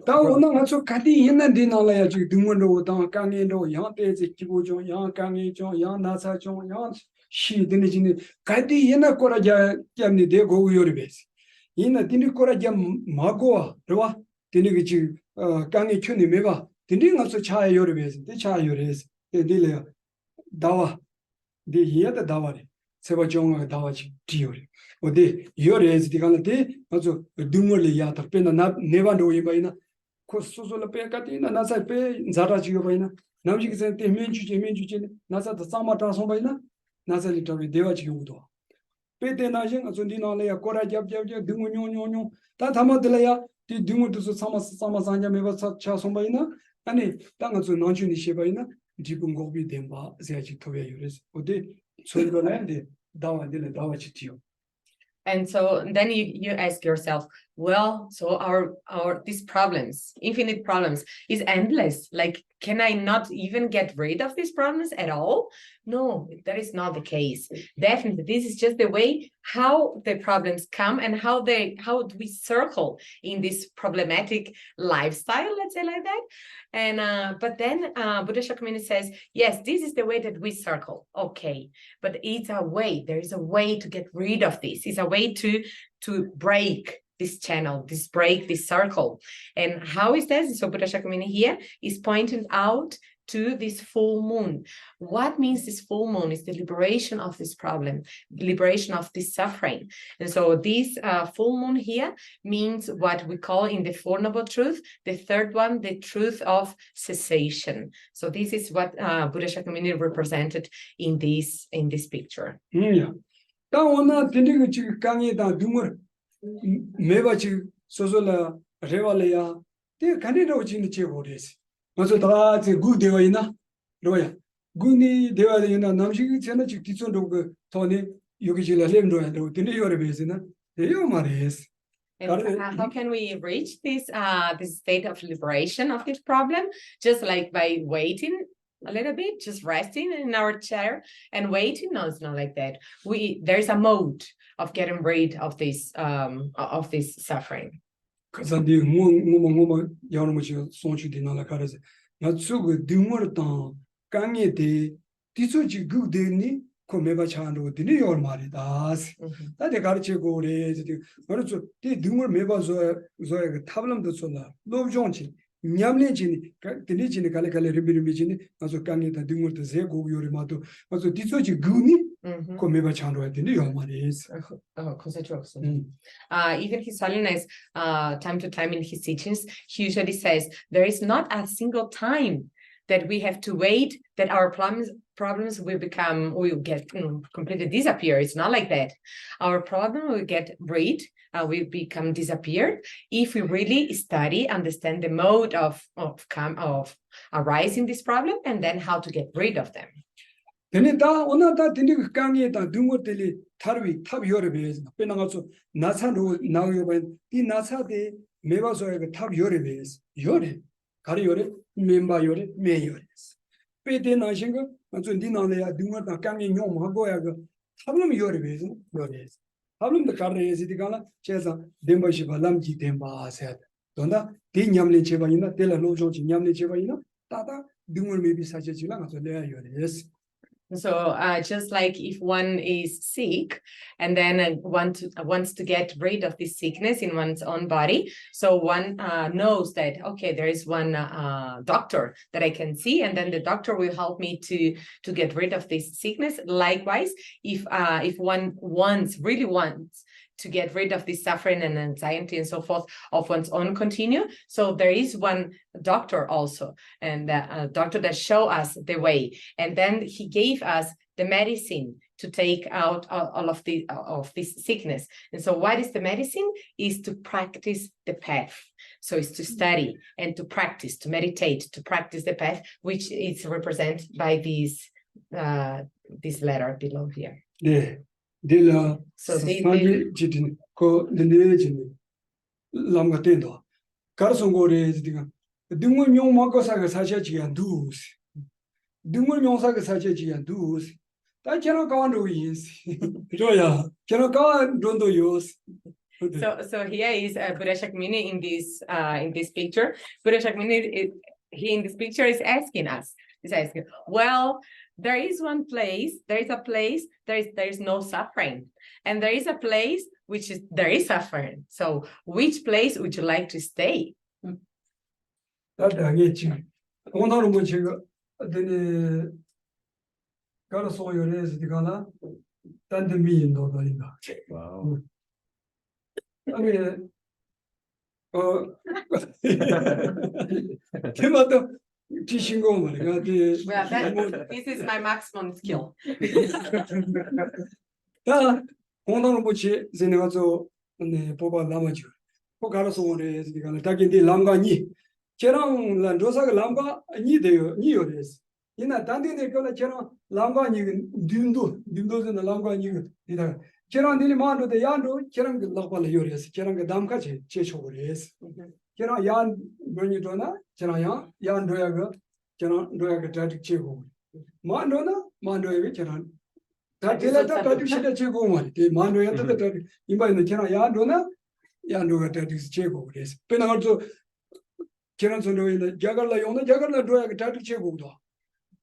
다오나가서 가디 있는데 나라야 지금 등원로 당 강에로 양대지 기고죠 양 강에죠 양 나사죠 양 시드니지니 가디 있는 거라자 냠니 되고 요리베스 이나 디니 거라자 마고와 로와 디니 지 강에 춘이 메바 디니 가서 차에 요리베스 차 요리스 디레 다와 디 이야다 다와리 세바종가 다와지 디요리 어디 요리스 디간데 아주 등원리 야다 페나 네반도 이바이나 코스소라 페카티나 나사 페 자라지고 바이나 남지기선 때면주지 나사다 사마타 송바이나 나사리토리 대와지고도 페테나징 아존디나레야 코라잡잡 등원뇨뇨뇨 다 담아들래야 디 등원도서 사마상자 메바사 차송바이나 아니 땅아주 난주니 시바이나 지금 고비 덴바 제아지 토베 요레스 어디 소리가는데 다와들레 다와치티요. And so then you ask yourself, well, so our these problems, infinite problems, is endless. Like, can I not even get rid of these problems at all? No, that is not the case. Definitely, this is just the way how the problems come and how we circle in this problematic lifestyle, let's say like that. And but then Buddha Shakyamuni says, yes, this is the way that we circle. Okay, but it's a way. There is a way to get rid of this. It's a way to break this channel, break this circle. And how is that? So Buddha Shakyamuni here is pointing out to this full moon. What means this full moon is the liberation of this problem, liberation of this suffering. And so this full moon here means what we call in the Four Noble Truth, the third one, the truth of cessation. So this is what Buddha Shakyamuni represented in this picture. Yeah. Now, Dumur Mebachi Sozola Revalea, they candidate in the Chevrolet. Also, that's a good day. Roya Guni, they are in a Namshi, Tizon, Tony, Yukijila Lamdron, the New York Basin. And how can we reach this state of liberation of this problem? Just like by waiting a little bit, just resting in our chair and waiting. No, it's not like that. There's a mode of getting rid of this suffering. Because the moon Yarmuchi Sonchi Dinala Karas, not so good, Dumurtan, Kanye de Tisochi good day, Comeba Chando, the New York Maridas. That the Garche go raised, but also the Dumur Meba Zoya, Tablam the Solar, Love Jonchi. Nyamlejini, the Nijini Kalikali Ribimijini, also Kanye, the Dumur the Zego Yorimato, also Tisochi Guni, Comeba Chando at the New York Maris. Even His Holiness, time to time in his teachings, he usually says there is not a single time that we have to wait that our problems will get completely disappear. It's not like that. Our problem will get rid, will become disappeared if we really study, understand the mode of arising this problem, and then how to get rid of them. Then Tarvi, Tab Yoribes, Penangaso, Nasa now you went, in Nasa de Mevaso, Tab Yoribes, Yore, Kariore, Memba Yore, Mayores. Pete Nashinga, and so Dinale, Dumata, Kami Yom, Hagoyaga, Tabum Yoribes, Yores. Tabum the Carres, the Gala, Chesa, Demba Shiva, Lamji Demba said. Donda, Dinyamli Chevaina, Tela Lojo, Yamli Chevaina, Tata, Dumur may be such a chilanga, so there Yores. So just like if one is sick and then wants to get rid of this sickness in one's own body, so one knows that, okay, there is one doctor that I can see, and then the doctor will help me to get rid of this sickness. Likewise, if one really wants to get rid of this suffering and anxiety and so forth of one's own continue. So there is one doctor also, and a doctor that show us the way. And then he gave us the medicine to take out all of this sickness. And so what is the medicine? Is to practice the path. So it's to study and to practice, to meditate, to practice the path, which is represented by this letter below here. Yeah. Dilla so Jitin ko the legend Lamgatendo. Carson go raised the Dungun Yon Makosaga Sachi and doos. Dungun Yon Saga Sachi and doos. That cannot go on to use. Joya, cannot go and don't do use. So here is Buddha Shakyamuni in this picture. Buddha Shakyamuni in this picture is asking us. He's asking, well, there is one place, there is no suffering. And there is a place which is there is suffering. So which place would you like to stay? That I get you. One of which then got a soil is the Gala, then the me in the Wow. I mean, came out the teaching over. This is my maximum skill. One which is in also Popa Lamaju. Pocaraso is the attacking the Lamgani. Cherang Landosa Lamba, knew this. In a Tandi, they call a Cherang Lamba, Dundos in the Lamba knew. Cherang Dilimando, the Yando, Cherang Lapala Urias, Cherang Damkachi, Cheshores. Cherang Yan Bernidona, Cherang Yan Doyaga, Cherang Doyaga Tatic Chego. Mandona, Mandoevi Cherang. That is a Chego, the Mando, in by the Cherang Yandona, Yando that is Chego. Penalto. Cheranzo in the Jagala on the Jagala Doya Tatu Chegudo.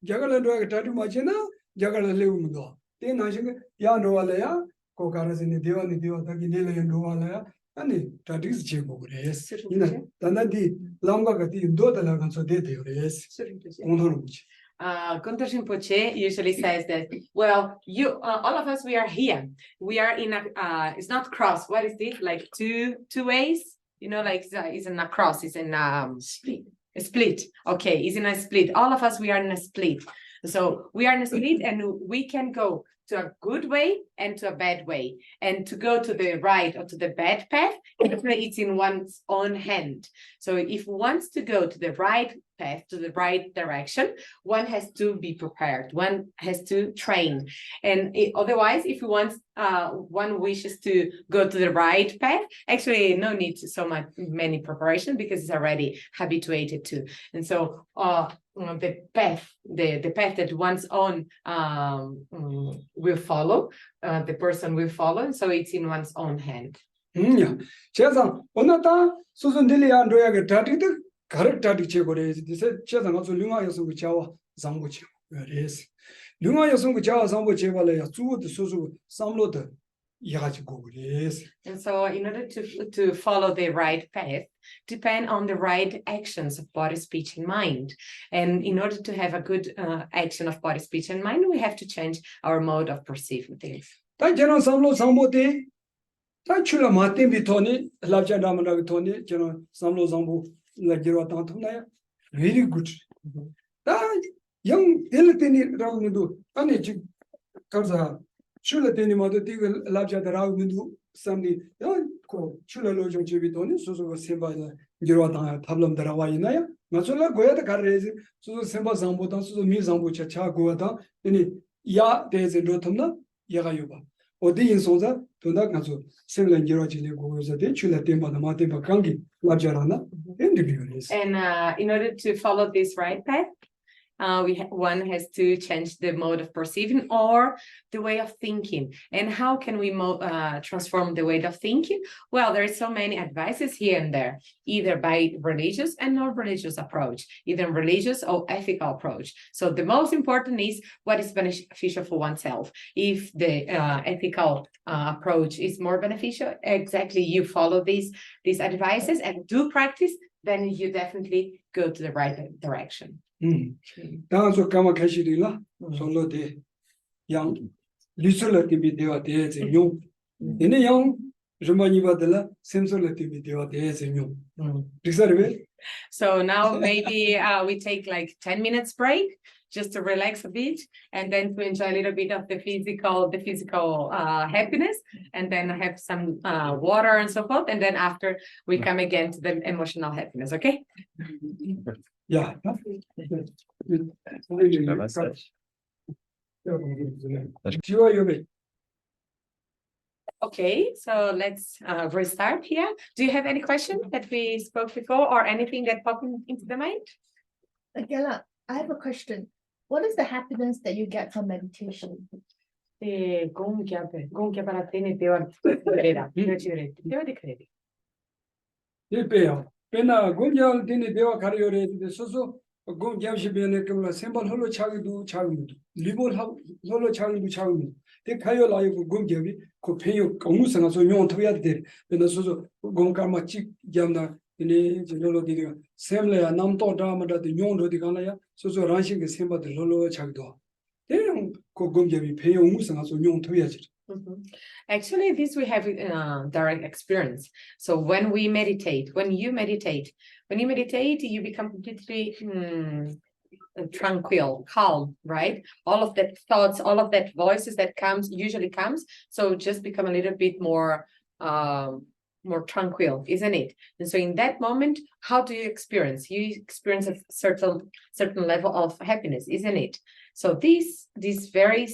Jagala Doya Tatu Machina, Jagala Leumudo. Then I think Yano Alea, Cocaras in the Divan, the Diva, and Dualea, 아니 다디스 제고 그래스 이나 단단디 람가가 디 도달라간 소데데 그래스 공하는 거지 Gunter Rinpoche usually says that, well, all of us, we are here. We are in a, it's not cross. What is this? Like two ways? Like it's in a cross. It's in split. A split. Okay, it's in a split. All of us, we are in a split. So we are in a split, and we can go to a good way and to a bad way. And to go to the right or to the bad path, it's in one's own hand. So if one wants to go to the right path, to the right direction, one has to be prepared. One has to train. And otherwise, if one wishes to go to the right path, actually no need to many preparation because it's already habituated to. And so the path that one's own will follow, the person will follow, and so it's in one's own hand. Yeah. 제가 오늘다 수순들이 안 줘야게 다디도 가르다디 제거래. 이제 제가 가서 융화여서 그 자와 상고치. 그래서 융화여서 그 자와 상고 제발이야. 주도 소소 삼로도 이가지고 그래서. And so in order to follow the right path, depend on the right actions of body, speech, and mind. And in order to have a good action of body, speech, and mind, we have to change our mode of perceiving things. 다 저는 삼로 상보대 다 출라 마틴 비토니 랍자다마나 비토니 저는 삼로 상보 라지로 당통나야 very good. 영 일테니 라운도 아니 지 가서 출라 테니 마도 디고 랍자다 라운도 삼디 고 출라로 좀 제비토니 소소가 셈바나 지로 당 탑람 들어와 있나요? 맞을라 고야다 가르지 소소 셈바 상보다 소소 미 상보 차차 고야다 아니 야 대제 로텀나 야가 요바 어디 인소자 돈다 가서 생란 지로지리 고여서 대출라 템바나 마템바 강기 라자라나 엔디비오레스. And in order to follow this right path, one has to change the mode of perceiving or the way of thinking. And how can we transform the way of thinking? Well, there are so many advices here and there, either by religious and non-religious approach, either religious or ethical approach. So the most important is what is beneficial for oneself. If the ethical approach is more beneficial, exactly, you follow these advices and do practice, then you definitely go to the right direction. 다소 까마 캐시리라 솔로데 양 리솔라티비 데와 데제뇽 이네 양 르마니바들라 셈솔라티비 데와 데제뇽 리서베. So now maybe we take like 10 minutes break just to relax a bit and then to enjoy a little bit of the physical happiness, and then have some water and so forth, and then after we come again to the emotional happiness. Okay. Yeah. Okay, so let's restart here. Do you have any question that we spoke before or anything that popped into the mind? Gyala, I have a question. What is the happiness that you get from meditation? Pena gonjal dini dewa kariyore soso gonjamshi bene kemla sembal holo chagidu chagidu libol holo chagidu chagidu te kayo layo gonjabi ko peyo omusanga so nyon toya de pena soso gonkarma chik jamna ini jelo diga semle ya namto damada de nyon ro diga ya soso ranshi ke semba de holo chagidu te ko gonjabi peyo omusanga so nyon toya ji. Actually, this we have direct experience. So when you meditate, you become completely tranquil, calm, right? All of that thoughts, all of that voices that usually comes. So just become a little bit more tranquil, isn't it? And so in that moment, how do you experience? You experience a certain level of happiness, isn't it? So this very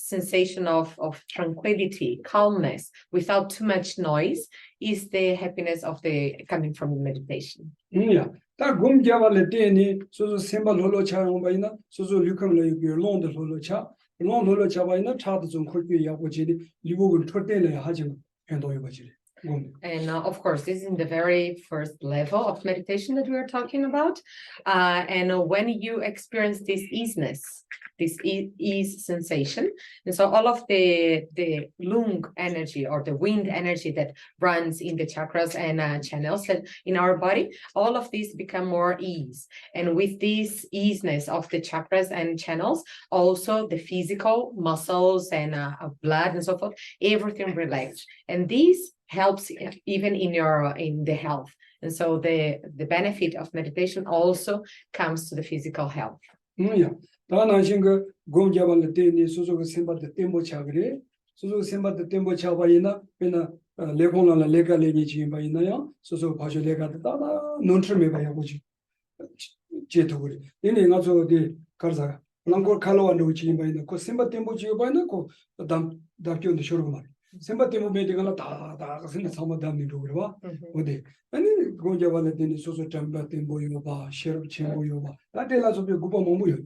sensation of tranquility, calmness, without too much noise, is the happiness of coming from meditation. Yeah. Ta gum jawale teni so symbol holo cha baina so lukam le long de holo cha baina cha de zong khoi ya bo ji li bo gun thote le ha jin pen do yo ba ji. And of course, this is in the very first level of meditation that we are talking about. And when you experience this easiness, this ease sensation, and so all of the lung energy or the wind energy that runs in the chakras and channels that in our body, all of these become more ease. And with this easiness of the chakras and channels, also the physical muscles and blood and so forth, everything relaxed. And this helps even in the health. And so the benefit of meditation also comes to the physical health. Yeah. 다나 신거 공자발 때니 소소가 셈바데 템보 차그래 소소 셈바데 템보 차바이나 베나 레콘라 레가레니 지바이나야 소소 바쇼 레가다 논트메 바야 보지 제도그래 얘네 가서디 가르사 랑고 칼로완도 지바이나 코 셈바 템보 지바이나 코담 답견도 쇼르고 말 셈바 템보 메디가나 다다 가서 사마담니도 그래 봐 어디 아니 공자발 때니 소소 템바 템보 요바 셰르 쳔보 요바 다텔라서 비 구바 모무요.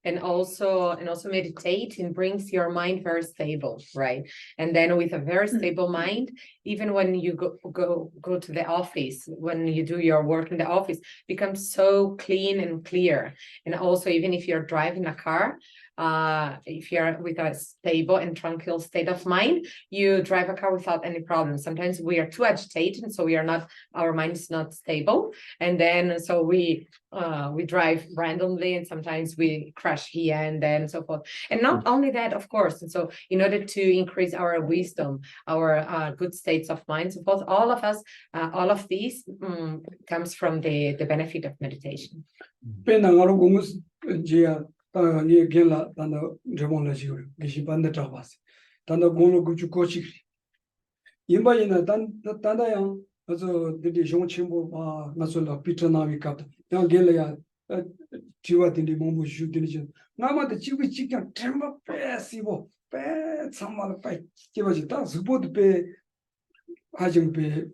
And also meditating brings your mind very stable, right? And then with a very stable mind, even when you go to the office, when you do your work in the office, becomes so clean and clear. And also, even if you're driving a car, if you're with a stable and tranquil state of mind, you drive a car without any problem. Sometimes we are too agitated, so our mind is not stable, and then so we drive randomly, and sometimes we crash here and then so forth. And not only that, of course. And so in order to increase our wisdom, our good states of mind, so forth, all of these comes from the benefit of meditation. 니 겐라 단다 저mon라 지고 기시 반다 잡았어 단다 공로 구주 고치 임바이나 단다양 그래서 되게 좋은 친구 나솔라 피트나비 갑다 양 겐라야 지와딘디 몸부 슈딘지 나마데 지구 지경 템바 패시보 패 참말 패 지바지 다 스포드 패 하징 패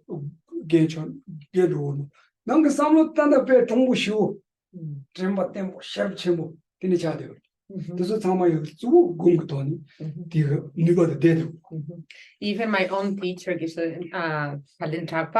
게촌 게로 남게 삼로 단다 패 동부슈 템바 템보 샤르 쳔보 Even my own teacher, Geshe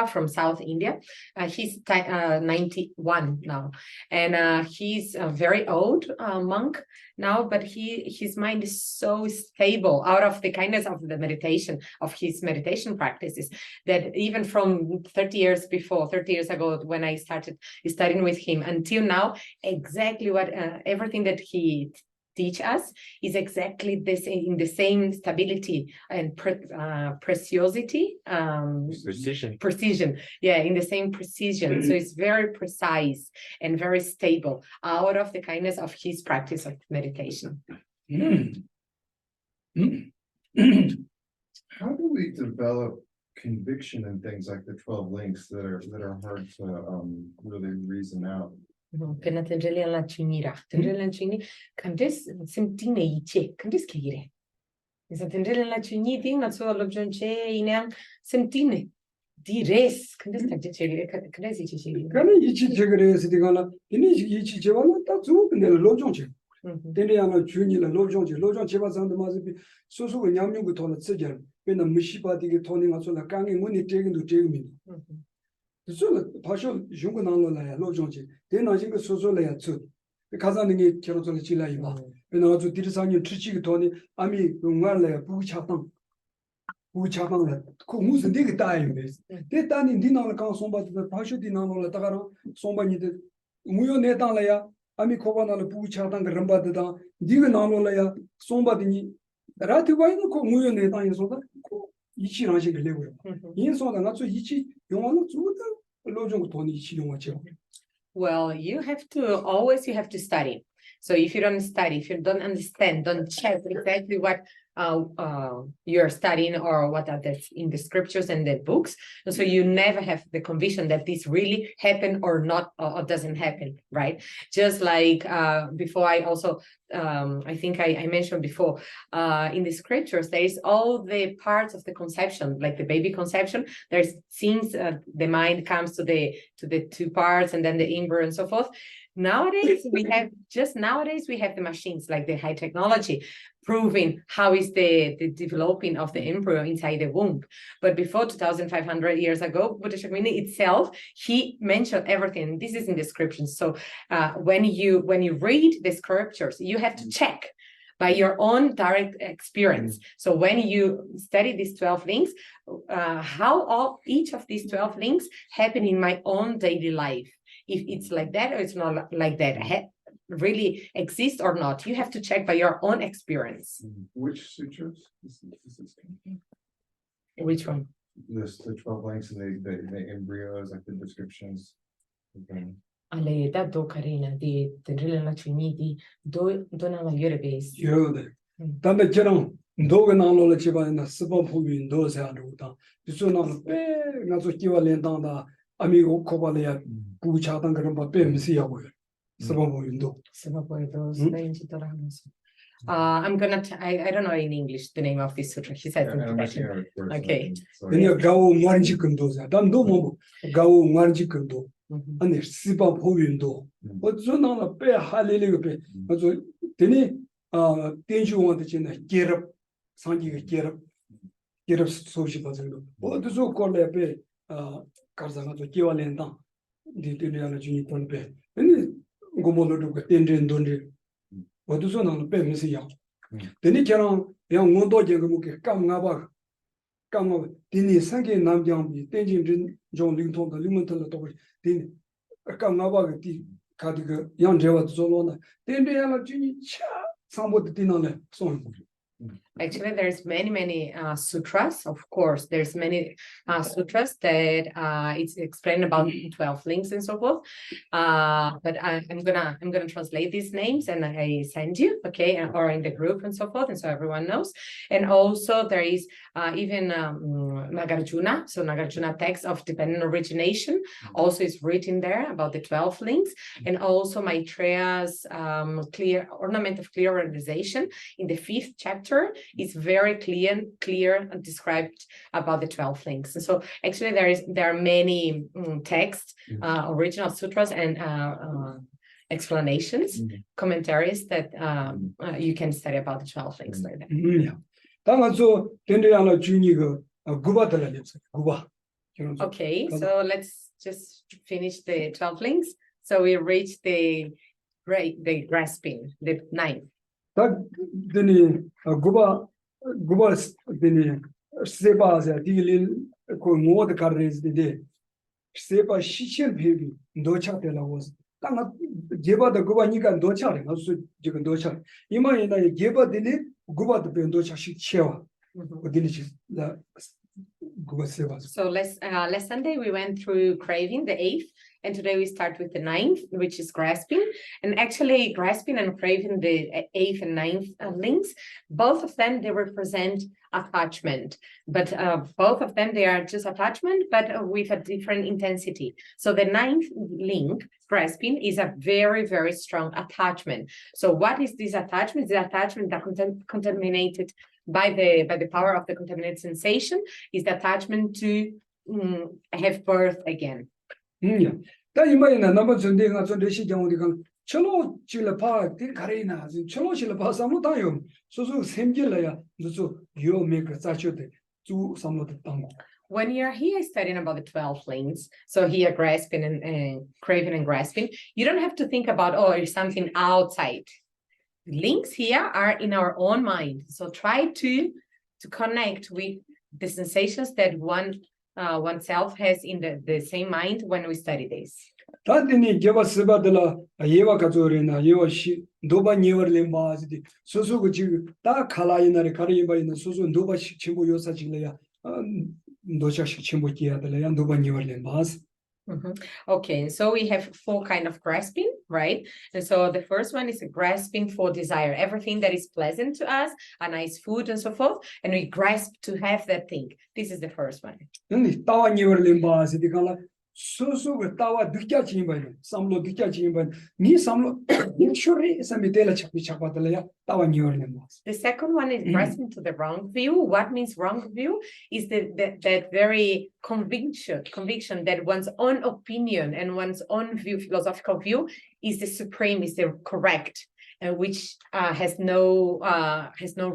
from South India, he's 91 now, and he's a very old monk now, but his mind is so stable out of the kindness of the meditation, of his meditation practices, that even from 30 years ago, when I started studying with him until now, exactly what everything that he teach us is exactly this, in the same stability and precision, in the same precision. So it's very precise and very stable out of the kindness of his practice of meditation. How do we develop conviction in things like the 12 links that are hard to really reason out? Pena Tenzin la chinira. Tenzin la chini kandes simtine iche kandes kire. Isa Tenzin la chini ting na so lobjon che inang simtine di res kandes kaje che kandes iche che. Kana ichi che gre sidigala ini ichi che wala ta zu ne lobjon che. Dene yana chuni la lobjon che ba sang de ma bi so so ge nyam nyung ge thon tse jar pena mishi ba di ge thon nga so la kang ngi ngoni tegen du tegen mi. So 파쇼 중고 나올라야 로종지 대나진 거 소소래야 저 가자는 게 결혼을 지라이 봐 그나 아주 디르상이 트치기 돈이 아미 응말래 부차방 그 무슨 되게 따이네 대단히 니나를 강 손바도 파쇼 디나올라 다가라 손바니데 무요 내당래야 아미 코바나를 부차방 그 럼바드다 니가 나올라야 손바디니 라티바이는 그 무요 내당에서다 이치라지 그래고요 인소가 나서 이치 용어는 주다 Well, you have to study. So if you don't study, if you don't understand, don't check exactly what you're studying or what are in the scriptures and the books, and so you never have the conviction that this really happened or not, or doesn't happen, right? Just like before, I also I think I mentioned before, in the scriptures, there is all the parts of the conception, like the baby conception. There's since the mind comes to the two parts, and then the embryo and so forth. Nowadays we have the machines, like the high technology, proving how is the developing of the embryo inside the womb. But before 2,500 years ago, Buddha Shakyamuni itself, he mentioned everything. This is in descriptions. So when you read the scriptures, you have to check by your own direct experience. So when you study these 12 links, how each of these 12 links happen in my own daily life. If it's like that or it's not like that, really exist or not, you have to check by your own experience. Which sutras? Which one? The 12 links and the embryos, like the descriptions. Okay. Alle da do carina di la chiniti do na maggiore base. Yode. Tanda Jerong, Doga Nalo Chiba in the Sipa Pubi in those Aduta. The Sunan, Nazo Kiva Lentanda, Amigo Kobalea, Puchatan Gramba Pemsia, Sipa Puindo. I'm gonna. I don't know in English the name of this sutra. He said in Tibetan. Okay. Then you go Marjikundos, Dando Gao Marjikundo, and the Sipa Puindo. But Sunan a pair Hallelujah. But then Tenju wanted to get up, Sanji get up social. What the so called a pay Karzana to Kivalenta, the Tiliana Juniper pay. Then Gomolo to Tenzin Donde. What do so on the pay, Miss Young? Then it can young Mondo Jagamuke come Nabak. Come over. Then he sank in Namjam, Tenzin John Linton, the Limontal, then come Nabak, the Kadiga, young Java Zolona. Then they are Juni Cha. Somebody didn't know. Actually, there's many sutras. Of course, there's many sutras that it's explained about 12 links and so forth. But I'm gonna translate these names and I send you, okay, or in the group and so forth, and so everyone knows. And also there is even Nagarjuna. So Nagarjuna text of dependent origination also is written there about the 12 links, and also Maitreya's clear ornament of clear realization in the 5th chapter is very clear and described about the 12 links. And so actually there are many texts, original sutras and explanations, commentaries that you can study about the 12 links like that. Okay, so let's just finish the 12 links. So we reach the grasping, the 9th. Then Guba then Seba Dilil more the carriers the day. Seba Shishin baby, Docha Tela was. Geba the Guba Nikan Docha, also you can Docha. Ima in a Geba Dili, Guba the Bendocha Shichewa. The Guba Seba. So last Sunday we went through craving, the 8th. And today we start with the 9th, which is grasping. And actually grasping and craving, the 8th and 9th links, both of them, they represent attachment. But both of them, they are just attachment, but with a different intensity. So the 9th link, grasping, is a very, very strong attachment. So what is this attachment? The attachment that contaminated by the power of the contaminated sensation is the attachment to have birth again. That you might number Sunday, not on the Shijan, Cholo Chilapa, Carina, Cholo Chilapa, Samutayum, so same Gilaya, so you make a statute to some of the tongue. When you're here studying about the 12 links, so here grasping and craving and grasping, you don't have to think about, oh, there's something outside. Links here are in our own mind. So try to connect with the sensations that oneself has in the same mind when we study this. Tantini give us Sebadilla, a Yeva Kazorina, Yeva Shi, Doba never limbas, the Susu, Da Kala in the Kariba in the Susu, Doba Chimbo Yosachilea, Docha Chimbokia, the Leon Doba never limbas. Okay, so we have 4 kinds of grasping, right? And so the first one is a grasping for desire, everything that is pleasant to us, a nice food and so forth, and we grasp to have that thing. This is the first one. Then the Tawa never limbas, the Kala, 소소가 따와 느껴지는 바는 삼로 느껴지는 바는 니 삼로 쇼리 삼이텔라 잡이 잡아달래야 따와 니어는 뭐. The second one is grasping to the wrong view. What means wrong view is that very conviction that one's own opinion and one's own view, philosophical view, is the supreme, is the correct, which has no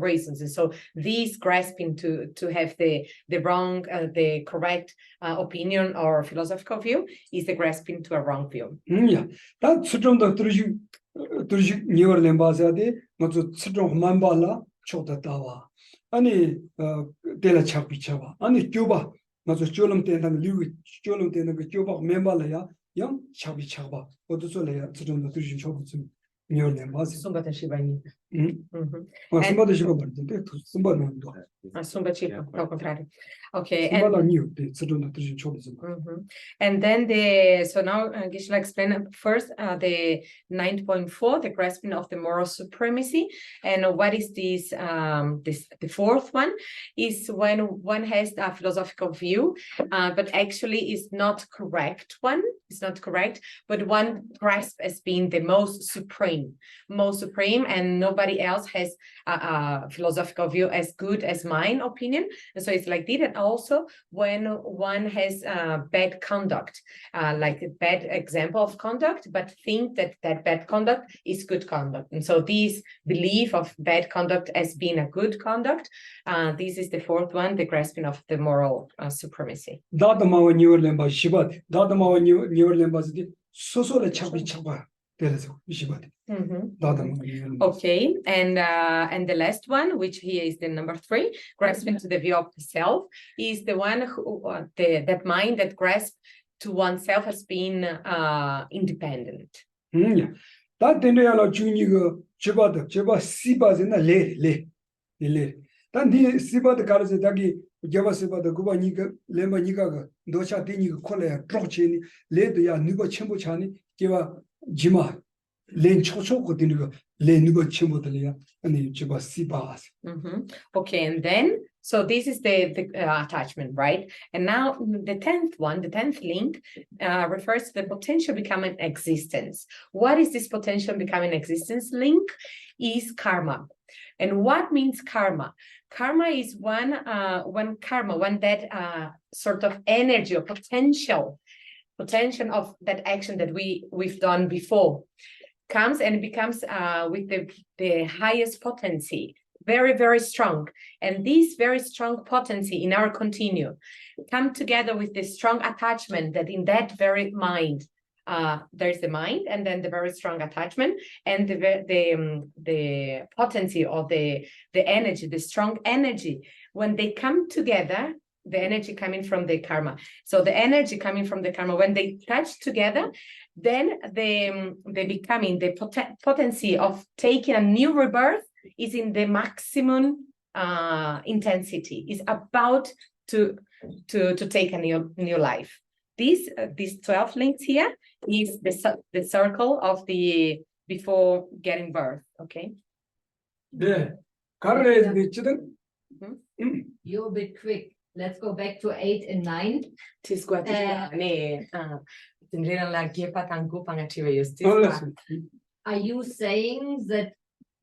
reasons. And so this grasping to have the wrong, the correct opinion or philosophical view is the grasping to a wrong view. Yeah, that 수정도 들으시 니어 렘바자데 먼저 수정 만발라 초다 따와 아니 데라 잡이 잡아 아니 교바 먼저 졸음 때는 리우 졸음 때는 그 교바 멤발라야 영 잡이 잡아 어디서래야 수정도 들으시 초부좀 니어 렘바자 Sumba Shiva. Sumba Shiva 버는데 Sumba não Sumba Shiva, ao contrário. Okay. Sumba new 수정도 들으시 초부좀 And then so now Geshe will explain first the 9.4, the grasping of the moral supremacy. And what is this? The fourth one is when one has a philosophical view, but actually is not correct one. It's not correct, but one grasp as being the most supreme, and nobody else has a philosophical view as good as mine opinion. And so it's like that. And also when one has bad conduct, like a bad example of conduct, but think that bad conduct is good conduct. And so this belief of bad conduct as being a good conduct, this is the fourth one, the grasping of the moral supremacy. 다다마와 니어 렘바 시바 다다마와 니어 렘바즈디 소소를 잡이 잡아 데려서 시바 Okay, and the last one, which here is the number 3, grasping to the view of the self, is the one who that mind that grasps to oneself as being independent. 다 되네야라 주니가 제바 시바즈나 레 단디 시바드 가르세 자기 제바 시바드 구바니가 레마니가가 노차 되니가 콜레야 트로치니 레드야 누가 첨부 차니 제바 지마 렌 초초고 되니가 레 누가 첨부들이야 아니 제바 시바스. Okay, and then so this is the attachment, right? And now the 10th one, the 10th link, refers to the potential becoming existence. What is this potential becoming existence link? Is karma. And what means karma? Karma is one that sort of energy or potential of that action that we've done before comes and becomes with the highest potency, very, very strong. And this very strong potency in our continue come together with the strong attachment that in that very mind, there's the mind and then the very strong attachment and the potency or the energy, the strong energy. When they come together, the energy coming from the karma. So the energy coming from the karma, when they touch together, then they becoming the potency of taking a new rebirth is in the maximum intensity, is about to take a new life. These 12 links here is the circle of the before getting birth. Okay. 네, You're a bit quick. Let's go back to 8 and 9. Are you saying that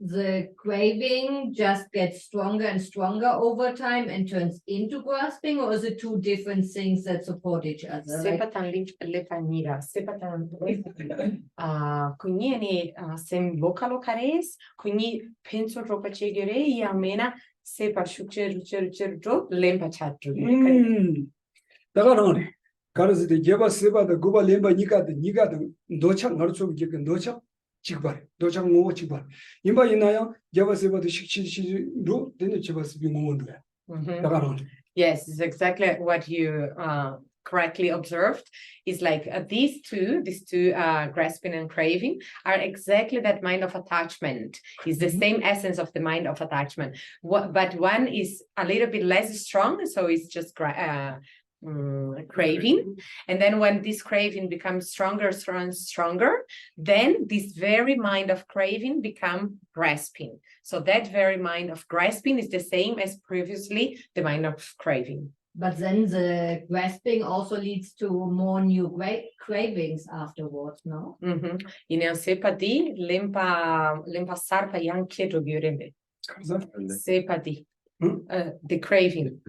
the craving just gets stronger and stronger over time and turns into grasping, or is it two different things that support each other? 나가는 가르스데 제바 세바다 고바 렘바 니가데 노착 가르쳐 지게 노착 직발 노착 모 직발 임바 있나요? 제바 세바도 식치시로 되는 제바 세비 모문도야. 나가는. Yes, it's exactly what you correctly observed. Is like these two grasping and craving are exactly that mind of attachment. Is the same essence of the mind of attachment. But one is a little bit less strong, so it's just craving, and then when this craving becomes stronger, then this very mind of craving become grasping. So that very mind of grasping is the same as previously the mind of craving. But then the grasping also leads to more new cravings afterwards, no? И не сепати лемпа сарпа јан кето гюрембе. Sepati. The craving.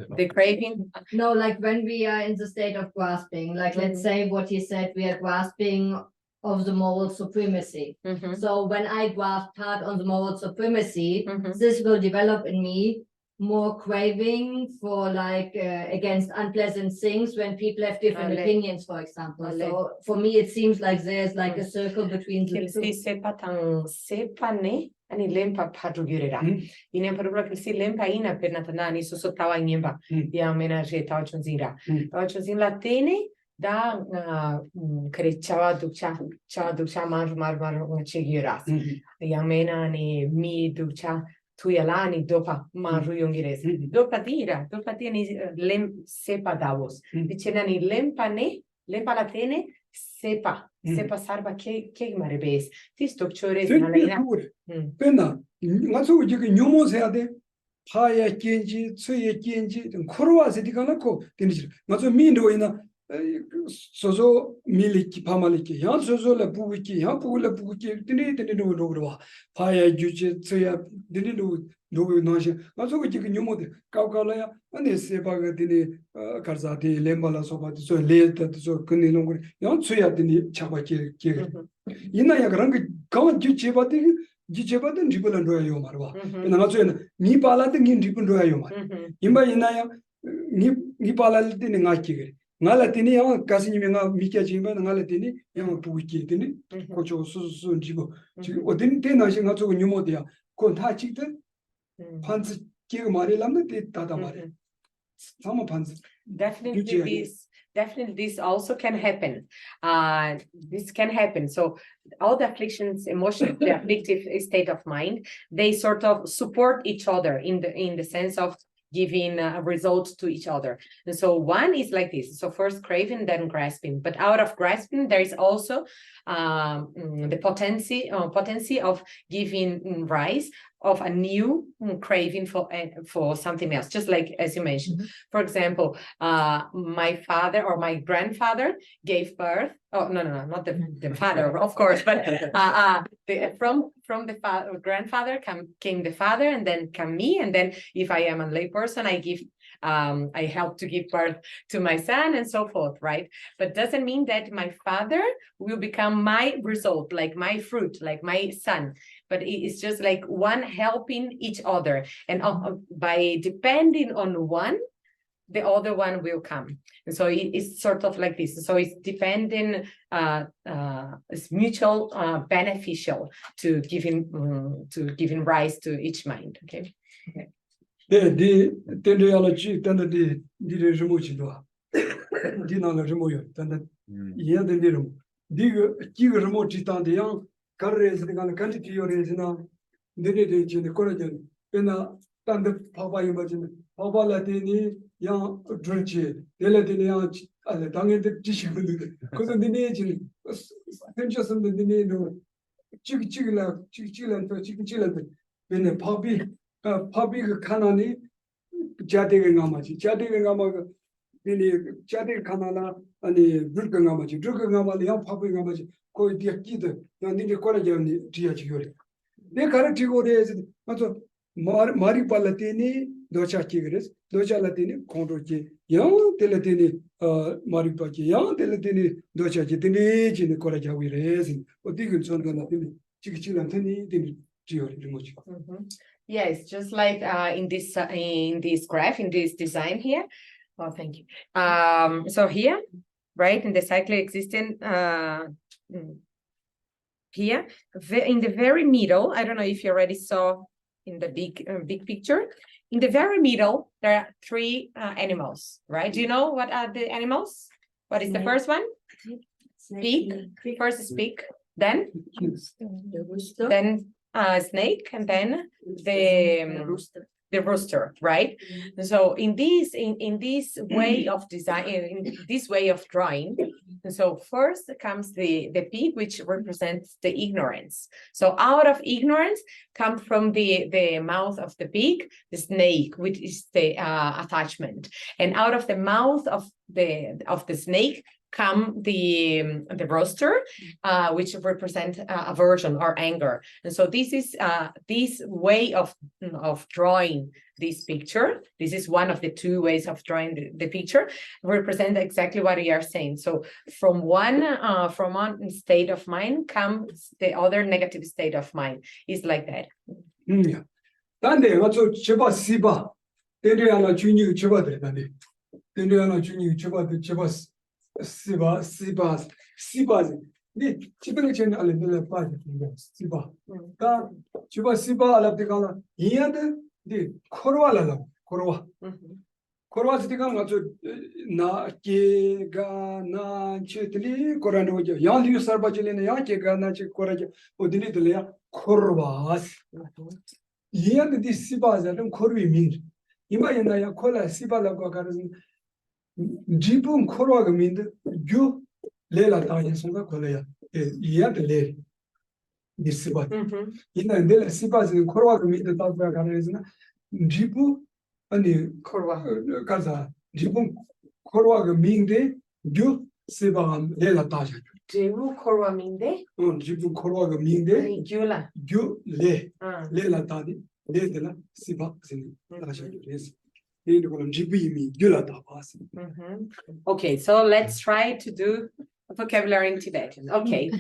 No, like when we are in the state of grasping, like let's say what he said, we are grasping of the moral supremacy. So when I grasp hard on the moral supremacy, this will develop in me more craving for like against unpleasant things when people have different opinions, for example. So for me, it seems like there's like a circle between the two. Ani lempa padrugirera. Ine parubra che si lempa ina per natanani so sottawa nyemba. Ya menage ta chunzira. Ta chunzira tene da krechava dukcha mar chigira. Ya mena ni mi dukcha tuyalani dopa maru yongires. Dopa tini lem sepa davos. Dicena ni lempa latene sepa sarba ke marebes. Tisto chores na leina. Pena, ngaso jike nyomo seade, paya kenji, tsuye kenji, korwa sedikana ko tenijir. Ngaso mindo ina sozo miliki pamaliki, yan sozo la buwiki, yan buwu la buwiki, tini no dogwa. Paya juche tsuya, tini no nashi. Ngaso jike nyomo de, kaukala ya, ane sebaga tini karzati, lembala soba, so leta, so kuni nongori, yan tsuya tini chaba ke. Ina ya garangi kawa juche bati. Jichebaden ribulan royo marwa. Na ngaso ni palate ngin ribun royo mar. Imba inaya ni palate ni ngakigere. Ngala tini ya kasini menga mikya jimba ngala tini ya buiki tini kocho su jibo. Odin tena ngaso nyumodia kon ta chikte pants ke mari lamne te tata mari. Sama pants. Definitely this also can happen. This can happen. So all the afflictions, emotions, the afflictive state of mind, they sort of support each other in the sense of giving a result to each other. And so one is like this. So first craving, then grasping. But out of grasping, there is also the potency of giving rise of a new craving for something else, just like as you mentioned. For example, my father or my grandfather gave birth. Oh, no, not the father, of course, but from the grandfather came the father, and then came me, and then if I am a lay person, I help to give birth to my son and so forth, right? But doesn't mean that my father will become my result, like my fruit, like my son. But it's just like one helping each other. And by depending on one, the other one will come. And so it's sort of like this. So it's depending, it's mutual beneficial to giving rise to each mind, okay? Di tende yala chi tende di remote chidwa. Di na la remote yo tende ye de remo. Di ki remote chitande yang karre se kan kanti yo rezina de chine koraje pena tende papa yo bajine papa la teni yang drunche de la teni yang ale dange de chishibundu ko so de chine tenjo some de no chigila pena papi kanani jadege ngamaji ini jadege kanala ani burga ngamaji yang papi ngamaji ko dia kide yang ni ko raja ni dia chigore ne kare chigore mato mari palatini docha chigres docha latini kondoje yang telatini mari pachi yang telatini docha chitini chine ko raja wiresin odigun son kana tini chigichilan tani tini chigore rimochi. Yes, just like in this graph, in this design here. Oh, thank you. So here, right, in the cyclic existence, here, in the very middle, I don't know if you already saw in the big picture. In the very middle, there are three animals, right? Do you know what are the animals? What is the first one? Pig. First is pig, then snake, and then the rooster, right? So in this way of design, in this way of drawing, And so first comes the pig, which represents the ignorance. So out of ignorance comes from the mouth of the pig, the snake, which is the attachment. And out of the mouth of the snake come the rooster, which represent aversion or anger. And so this is this way of drawing this picture. This is one of the two ways of drawing the picture, represent exactly what you are saying. So from one state of mind comes the other negative state of mind. It's like that. Yeah. Tande also cheba siba. Tende ana chuni cheba de tande. Tende ana chuni cheba de cheba siba. Ni chibene chen ale de pa de siba. Ta cheba siba ala de kala. Yade de korwa. Korwa sitika ngacho na ke ga na chetli korano jo. Yang liu sarba chile ne yang ke ga na che korajo. Odini de ya korwa. Yade de siba za dem korwi min. Ima yana ya kola siba la ko garazin. Jibun korwa ga min de ju lela ta ya songa kola ya. Yade le. De siba. Ina de siba zin korwa ga min de ta ga garazin. Jibu 아니 Korwa. 가자 지금 코로아가 민데 듀 세바가 내가 다시 Jebu korwa minde? 지금 코로아가 민데 Gyula. 듀레 레라 다디 레데라 세바 신 다시 레스 이거 그럼 지비미 듀라다 봤어. Okay, so let's try to do vocabulary in Tibetan. Okay.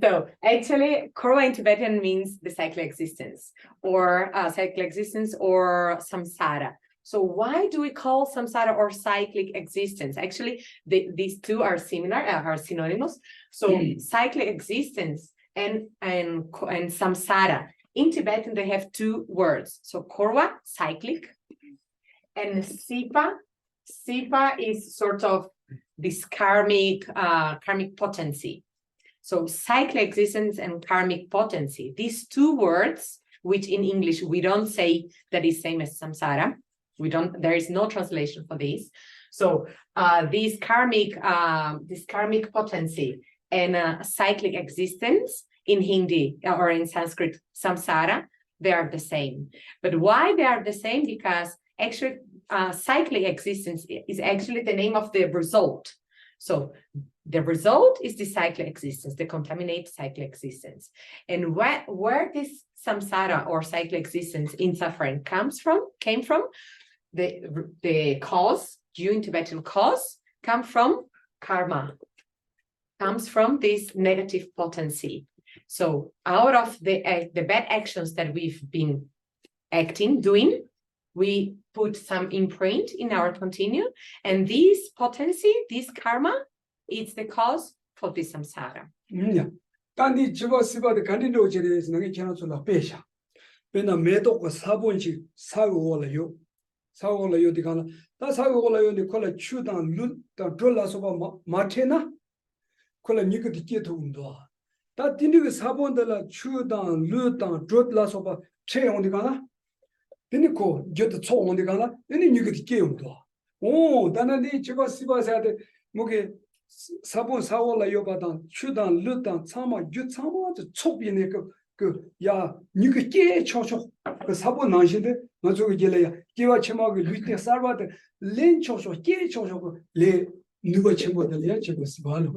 So actually, Korwa in Tibetan means the cyclic existence or samsara. So why do we call samsara or cyclic existence? Actually, these two are similar, are synonymous. So cyclic existence and samsara. In Tibetan, they have two words. So Korwa, cyclic, and Sipa. Sipa is sort of this karmic potency. So cyclic existence and karmic potency, these two words, which in English we don't say that is same as samsara. There is no translation for this. So this karmic potency and cyclic existence in Hindi or in Sanskrit, samsara, they are the same. But why they are the same? Because actually cyclic existence is actually the name of the result. So the result is the cyclic existence, the contaminated cyclic existence. And where this samsara or cyclic existence in suffering came from, the cause, due in Tibetan cause, come from karma, comes from this negative potency. So out of the bad actions that we've been doing, we put some imprint in our continue, and this potency, this karma, it's the cause for this samsara. Yeah. Kandi jiba siba de kandi no jere is nangi chana chula pesha. Pena medo ko sabonchi sago la yo di kana. Ta sago la yo ni kola chudan lut ta drola soba matena kola niku di keto undo. Ta tini ke sabon de la chudan lut ta drola soba che on di kana. Tini ko jeta cho on di kana. Tini niku di ke undo. Oh, dana di jiba siba sa de moge 사본 사월라 요바단 추단 르단 참아 유참아 촉비네 그야 니가 깨 초초 그 사본 난신데 나저기 gelaya 깨와 체마그 루테 살바데 렌 초초 깨 초초 레 누가 체모들이야 제가 스발로.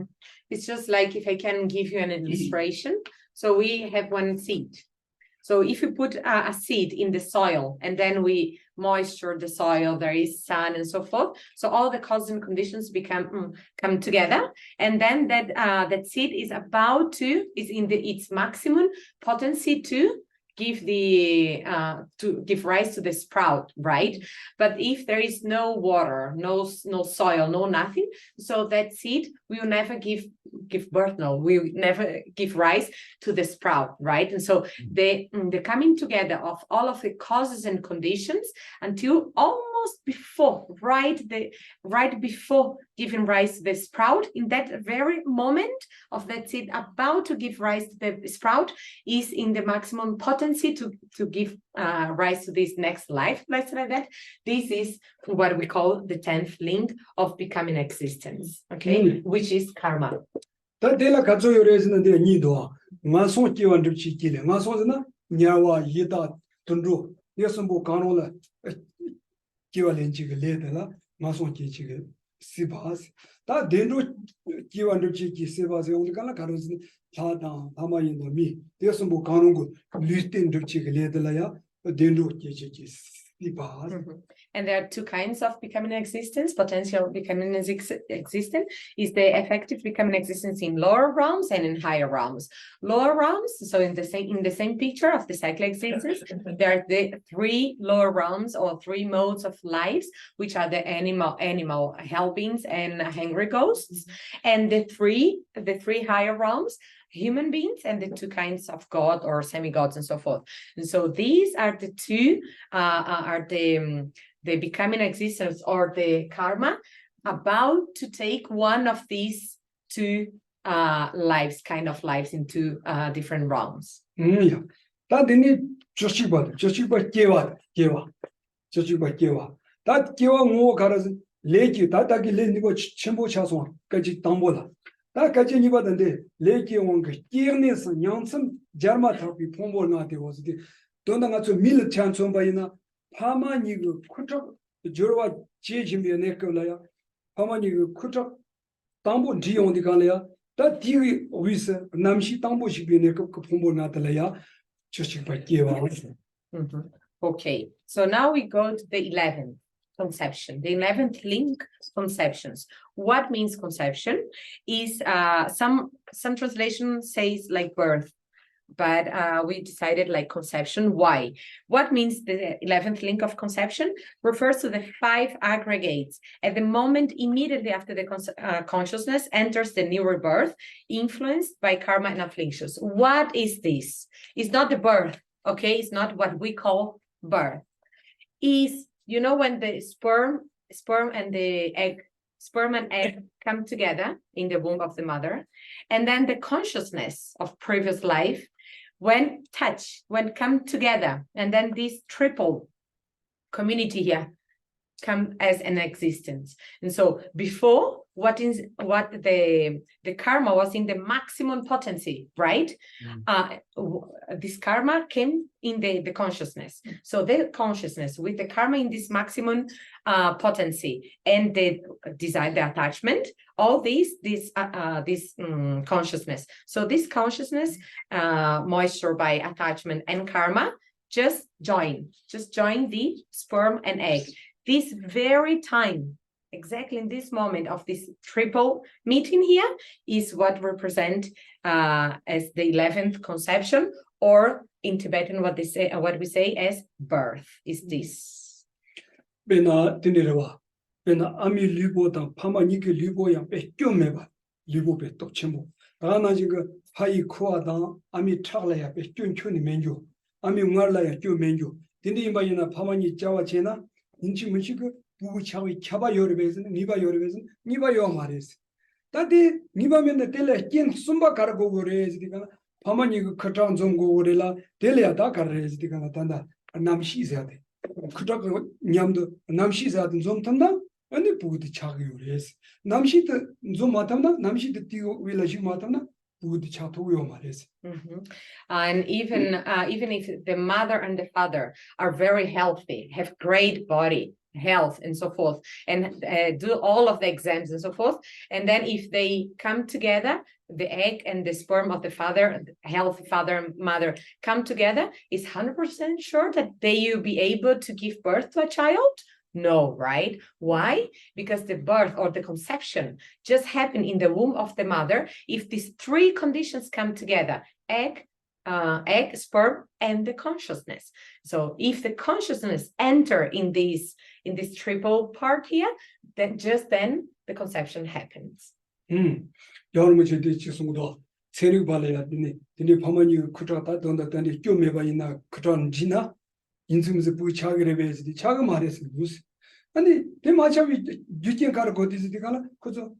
It's just like if I can give you an illustration. So we have one seed. So if you put a seed in the soil and then we moisture the soil, there is sun and so forth. So all the cosmic conditions come together, and then that seed is in its maximum potency to give rise to the sprout, right? But if there is no water, no soil, no nothing, so that seed will never give birth, will never give rise to the sprout, right? And so the coming together of all of the causes and conditions until almost almost before, right before giving rise to the sprout, in that very moment of that seed about to give rise to the sprout, is in the maximum potency to give rise to this next life, let's say that. This is what we call the 10th link of becoming existence, okay, which is karma. 다 데라 가조 요래스는데 니도 마송 끼완들 지기래 마송스나 냐와 이다 돈로 예선보 간올라 끼완렌지가 레들라 마송 끼지가 시바스 다 덴로 끼완들 지기 시바스 오늘까나 가로스 다다 아마인도 미 예선보 간온고 리스텐들 지가 레들라야 덴로 끼지기 시바스. And there are two kinds of becoming existence. Potential becoming existence is the effective becoming existence in lower realms and in higher realms. Lower realms, so in the same picture of the cycle existence, there are the 3 lower realms or 3 modes of lives, which are the animal hell beings and hungry ghosts, and the three higher realms, human beings, and the 2 kinds of god or semi-gods and so forth. And so these are the 2 the becoming existence or the karma about to take one of these 2 lives into different realms. Yeah. That didn't just about Gewa. That Gewa more caras lake that Nigo Chimbo Chason, Kaji Tambola. That Kaji Nibadande, Lake Wonka, Kirnis, Janssen, Jarma Tapi, Pombo Nati was the Donanga Mil Chanson Baina. Pama nigu kutak jorwa chejimbi nekolaya pama nigu kutak tambo dion dikalaya ta diwi wisa namshi tambo shibi nekop kupombo natalaya choshikpakewa. Okay, so now we go to the 11th conception, the 11th link conceptions. What means conception is some translation says like birth, but we decided like conception. Why? What means the 11th link of conception? Refers to the 5 aggregates. At the moment immediately after the consciousness enters the new rebirth, influenced by karma and afflictions. What is this? It's not the birth, okay? It's not what we call birth. Is, you know, when the sperm and egg come together in the womb of the mother, and then the consciousness of previous life, when come together, and then this triple community here come as an existence. And so before, the karma was in the maximum potency, right? This karma came in the consciousness. So the consciousness with the karma in this maximum potency and the desire, the attachment, all this consciousness. So this consciousness, moisture by attachment and karma, just join the sperm and egg. This very time, exactly in this moment of this triple meeting here, is what represent as the 11th conception, or in Tibetan what we say as birth is this. Bena tinirawa, bena ami libo da pama nike libo yang be kyomeba libo be tokchemo. Rana jinga hai kuwa da ami chakla ya be kyonchoni menjo, ami ngarla ya kyo menjo. Tindi imba yana pama ni jawa chena. 인치 문치고 부부 차위 차바 요르베스는 니바 요르베스는 니바 요 말이스. 다디 니바면데 텔레 낀 숨바 가르고 그래지디가 파마니 그 커트랑 좀 고래라 텔레야다 가르지디가 단다 남시세야데. 그다가 냠도 남시세야든 좀 탄다. 아니 부부디 차기 요레스. 남시도 좀 마탐나 남시도 띠고 윌라지 마탐나. And even if the mother and the father are very healthy, have great body health and so forth, and do all of the exams and so forth, and then if they come together, the egg and the sperm of the father, healthy father and mother come together, is 100% sure that they will be able to give birth to a child? No, right? Why? Because the birth or the conception just happened in the womb of the mother. If these 3 conditions come together, egg, sperm, and the consciousness. So if the consciousness enter in this triple part here, then the conception happens. 여러분 저기 지송도 세력 발레야 되네. 근데 파마니 쿠트라다 don다단이 좀 매바 있나 그런 지나 인생에서 부이 차기를 배지 차가 말했어 무슨 아니 대마차비 유진 가르 고디지 가나 그저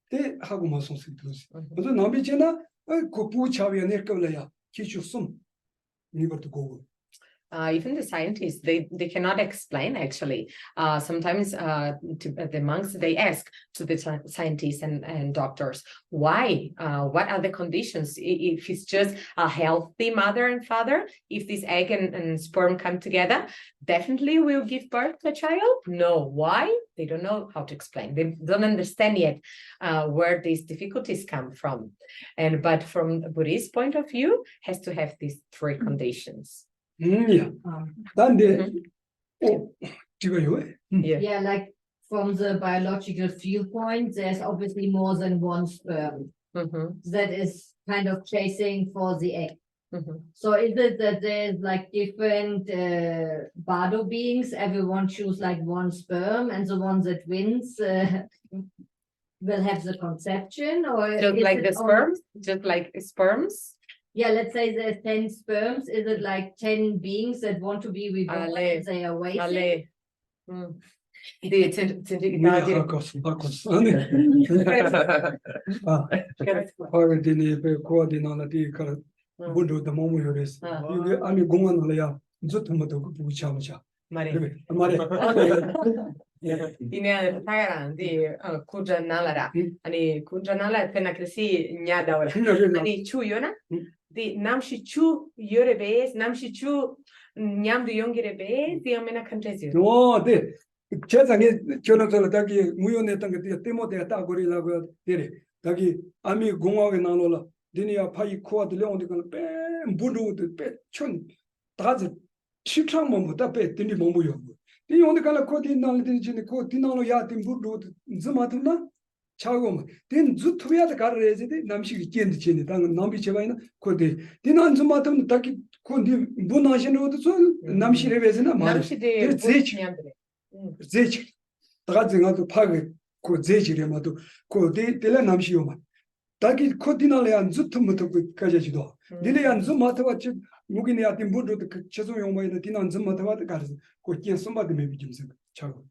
대 하고 마송 쓰듯이 그래서 남비제나 그 부차비에 내거려야 기초숨 이것도 고고 Even the scientists, they cannot explain actually. Sometimes the monks, they ask to the scientists and doctors, why? What are the conditions? If it's just a healthy mother and father, if this egg and sperm come together, definitely will give birth to a child? No. Why? They don't know how to explain. They don't understand yet where these difficulties come from. But from a Buddhist point of view, has to have these three conditions. yeah. 단데 지금요. Yeah, like from the biological viewpoint, there's obviously more than one sperm that is kind of chasing for the egg. So is it that there's like different bardo beings, everyone choose like one sperm, and the one that wins will have the conception, or Just is like it the only- sperms? Just like sperms? Yeah, let's say there's 10 sperms. Is it like 10 beings that want to be reborn Ale. and they are waiting? Ale. 네, 뭐야 바꿨어. 아니. 파르디니 베 코아디나라디 카라 본도도 너무 요레스. 이게 아니 공원을야 저토마도 부차마자. 말해. 말해. 이내 타야란 디 쿠잔날라 아니 쿠잔날라 페나 크시 냐다오라 아니 추요나 디 남시 추 요레베스 남시 추 냠도 용기레베 디오메나 컨트레지 네. 세상에 결혼을 다기 무연했던 게 때문에 따고리라고 되래. 다기 아미 공화에 나눠라. 디니야 파이 코아들 령들 빼 부르도 빼촌 다지 시청mom부터 빼 디니 몸부요. 이 오늘 갈라 코디 나는데 지네 코디 나로 야팀 부르도 즈마트나 차고 된 주투야다 가르레지데 남식이 견드 지네 당 남비 제바이나 코디 디난 즈마트 다기 코디 분하시노도 남시레베스나 말이 남시데 제치 제치 다가징아도 파게 그 제치레마도 그 데텔라 남시요마 다기 코디나레 안 주투부터 까지지도 니네 안 즈마트와 지 무기네 야팀 부르도 그 최소 용마이나 디난 즈마트와 가르 그 견somebody maybe 좀 차고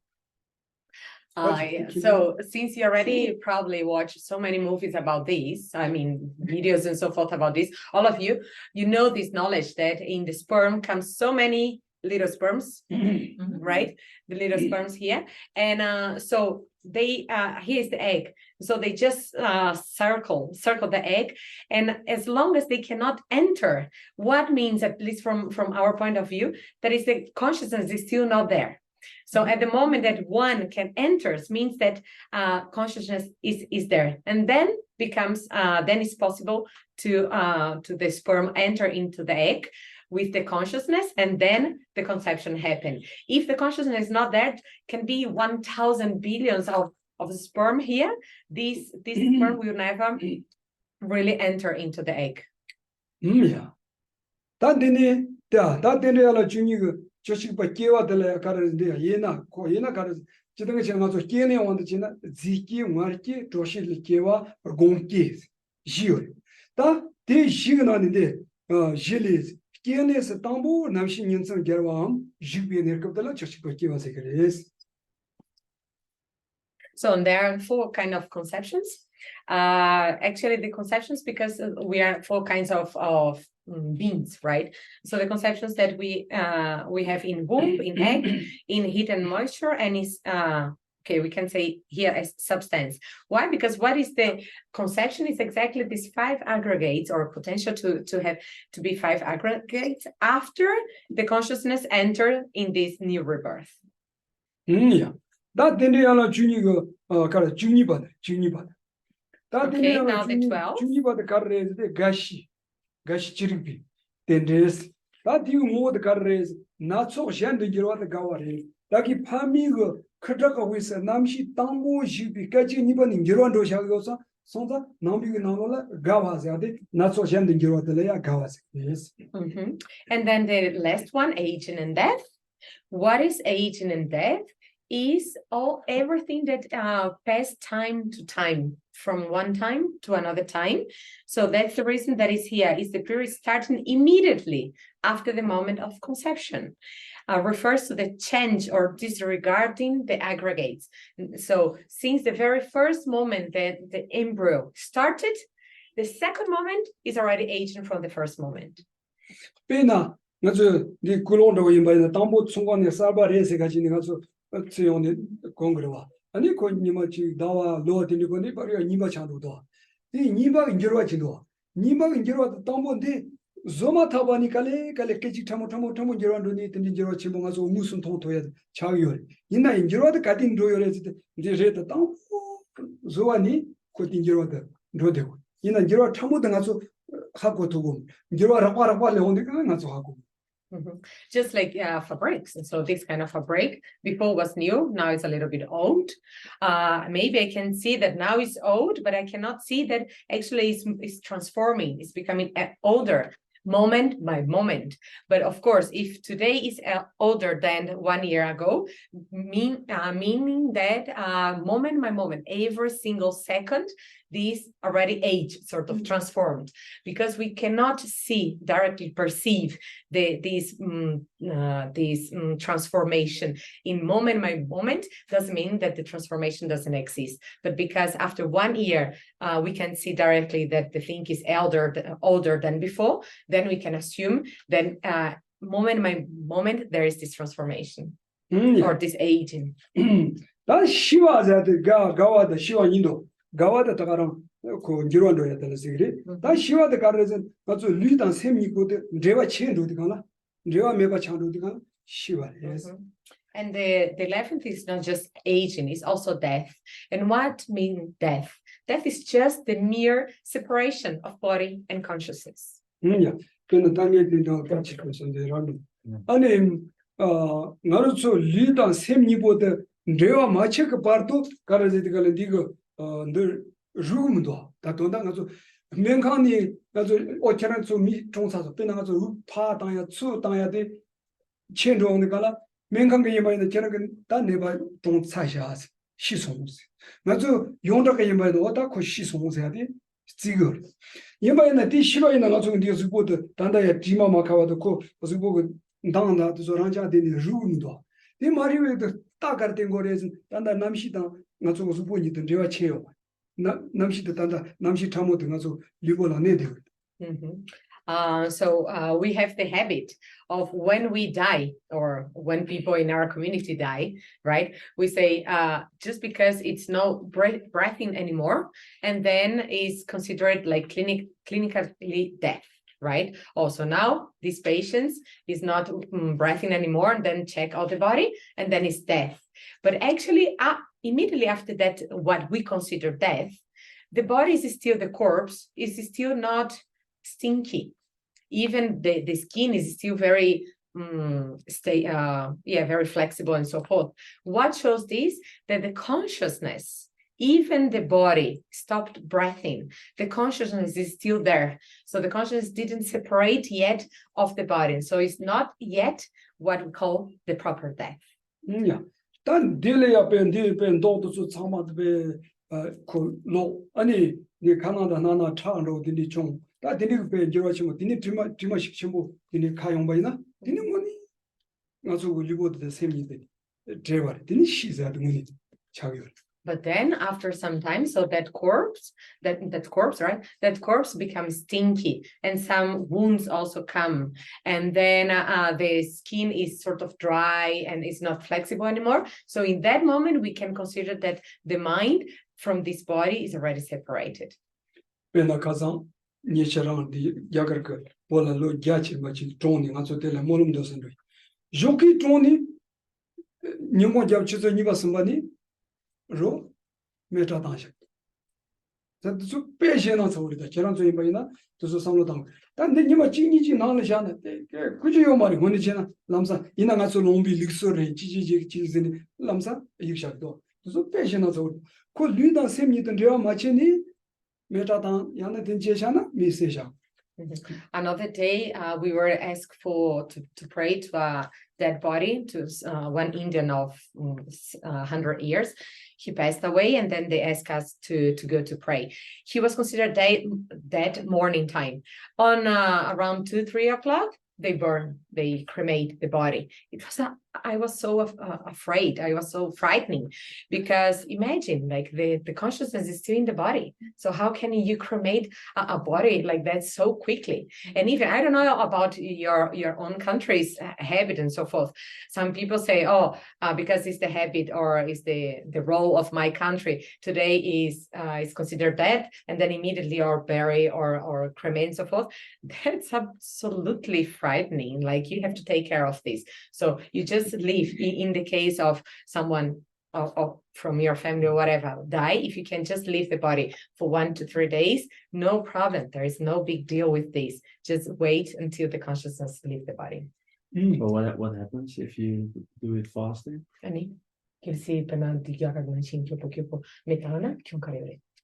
So since you already probably watched so many movies about this, I mean videos and so forth about this, all of you, you know this knowledge that in the sperm comes so many little sperms, right? The little sperms here, and so they here's the egg. So they just circle the egg, and as long as they cannot enter, what means, at least from our point of view, that is the consciousness is still not there. So at the moment that one can enter means that consciousness is there, and then becomes then it's possible to the sperm enter into the egg with the consciousness, and then the conception happen. If the consciousness is not there, can be 1,000 billions of sperm here. This sperm will never really enter into the egg. Yeah. 단데니 다데니 알아 중이고 저식바 깨와들래 가르는데 얘나 가르 지등에 지나서 깨네 원도 지나 지기 마르기 도시를 깨와 공기 지요. 다 대시근하는데 질리 깨네서 담보 남시 년선 결과함 지비에 겁들라 저식바 깨와서 그래스. So there are four kind of conceptions. Actually, the conceptions, because we are four kinds of beings, right? So the conceptions that we have in womb, in egg, in heat and moisture, and is okay, we can say here as substance. Why? Because what is the conception is exactly these 5 aggregates, or potential to be 5 aggregates after the consciousness enter in this new rebirth. Yeah. That then they are junior 가르 junior. Okay, now the 12. junior 가르레스 데 가시 지르비 된데스 that you more the 가르레스 나초 샨데 지르와데 가와레 다기 파미고 크다가 위서 남시 땅모 지비 까지 니번 지르완도 샤고서 손자 남비고 나올라 가와자데 나초 샨데 지르와데야 가와세. Yes. And then the last one, aging and death. What is aging and death? is everything that pass time to time, from one time to another time. So that's the reason that is here, is the period starting immediately after the moment of conception. Refers to the change or disregarding the aggregates. So since the very first moment that the embryo started, the second moment is already aging from the first moment. Pena, 나저 네 굴론도 임바이나 담보 총관에 살바레세 가지니 가서 tsiyone kongrewa. Ani ko nima chi dawa loa tini ko ni pariya nima chanduwa. Ni nima ingerwa chinduwa. Nima ingerwa tambo ndi zoma tabani kale kechi tamo ingerwa ndoni tini ingerwa chimbo nga zo musun tong toya chagyo. Ina ingerwa da kadin doyo re zite ndi reta tambo zowa ni ko ingerwa da ndodego. Ina ingerwa tamo da nga zo hako togo. Ingerwa rakwa leonde ka nga zo hako. Just like fabrics. And so this kind of fabric before was new, now it's a little bit old. Maybe I can see that now it's old, but I cannot see that actually it's transforming, it's becoming older moment by moment. But of course, if today is older than 1 year ago, meaning that moment by moment, every single second, this already age sort of transformed, because we cannot see, directly perceive this transformation in moment by moment. Doesn't mean that the transformation doesn't exist, but because after 1 year we can see directly that the thing is older than before, then we can assume that moment by moment there is this transformation or this aging. That Shiva that Gawa the Shiva Nindo. Gawa the Tagaram ko Girondo at the Sigri. That Shiva the Garden, but to lead and semi good, Deva Chen do the Gana, Deva Meba Chan do the Gana, Shiva, yes. And the 11th is not just aging, it's also death. And what means death? Death is just the mere separation of body and consciousness. Yeah, then the Daniel did not catch it on the run. And Naruto lead and semi good, Deva Machek Parto, Karazitical Digo. 늘 rum도 다도다 가서 명강이 가서 어쩌나 좀 종사서 빼나가서 파 당야 수 당야데 천종의 가라 명강게 예마이는 저는 다 내가 동 사샤스 시송스 맞아 용덕게 예마이는 어다 코 시송스야 돼 지금 예마이는 디 시바이는 가서 디스 보드 단다야 디마마 카와도 코 무슨 보고 당나도 저랑자 되는 rum도 이 말이 왜 따가된 거래서 단다 남시당 가서 무슨 보니 된대와 채요 남시도 단다 남시 참모 등가서 리고라 내대. So we have the habit of when we die, or when people in our community die, right? We say just because it's no breathing anymore, and then is considered like clinically death, right? Also now this patient is not breathing anymore, and then check out the body, and then it's death. But actually, immediately after that, what we consider death, the body is still the corpse, is still not stinky. Even the skin is still very very flexible and so forth. What shows this? That the consciousness, even the body stopped breathing, the consciousness is still there. So the consciousness didn't separate yet of the body. So it's not yet what we call the proper death. Yeah. 단 딜레야 벤 도도수 참아드베 콜로 아니 니 카나다 나나 차로 딘디 총 다 딘디 벤 지로치모 딘디 디마식 첨부 딘디 카용바이나 딘디 뭐니 가서 리고드 세미데 제발 딘디 시자도 뭐니 차요. But then after some time, so that corpse, right? That corpse becomes stinky, and some wounds also come. And then the skin is sort of dry and is not flexible anymore. So in that moment, we can consider that the mind from this body is already separated. 로 메타다시 저도 배신한 소리다 저런 소리 뭐이나 저도 상로당 근데 니마 찡이지 나는 그지요 말이 뭐니지나 람사 이나가서 롱비 릭소레 지지지지지니 람사 이익샷도 저도 배신한 소리 그 류단 셈이든 려 마치니 메타당 야나 된 제샤나 미세샤 Another day, we were asked to pray to a dead body, to one Indian of 100 years. He passed away, and then they asked us to go to pray. He was considered dead morning time. On around 2-3 o'clock, they cremate the body. I was so afraid. I was so frightening, because imagine, like, the consciousness is still in the body. So how can you cremate a body like that so quickly? And even, I don't know about your own country's habit and so forth. Some people say, because it's the habit, or is the role of my country today is considered dead, and then immediately or bury or cremate and so forth. That's absolutely frightening. Like, you have to take care of this. So you just leave. In the case of someone from your family or whatever die, if you can just leave the body for 1 to 3 days, no problem. There is no big deal with this. Just wait until the consciousness leave the body. But what happens if you do it fasting?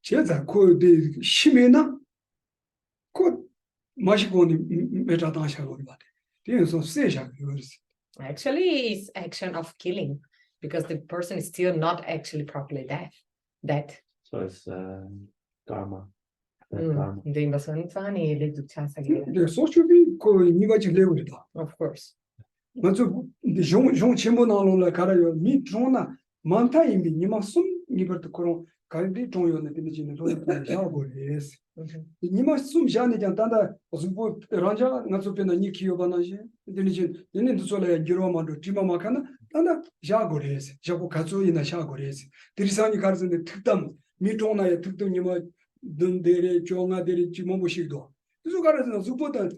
제자 그 심해나 그 마시고니 메타다샤고 말해. 그래서 세샤 그거지. Actually, it's action of killing, because the person is still not actually properly dead. So it's karma. The invasione fani le ducciasa. 근데 소슈비 그 니가 지내버리다. Of course. 맞아. 종 전부 나오는 가라요. 미 종나 많다 이미 니마 숨 니버도 그런 가리 종요는 되지는 돈 자고레스. 니마 숨 샤니장 단다 무슨 뭐 란자 나서페나 니키요바나지. 되니지 얘네도 솔에 기로만도 디마마카나 단다 자고레스. 자고 가조이나 샤고레스. 드리산이 가르는데 특담 미종나의 특도 니마 dun데레 종아데레 지모모시도 그래서 가르는 수보다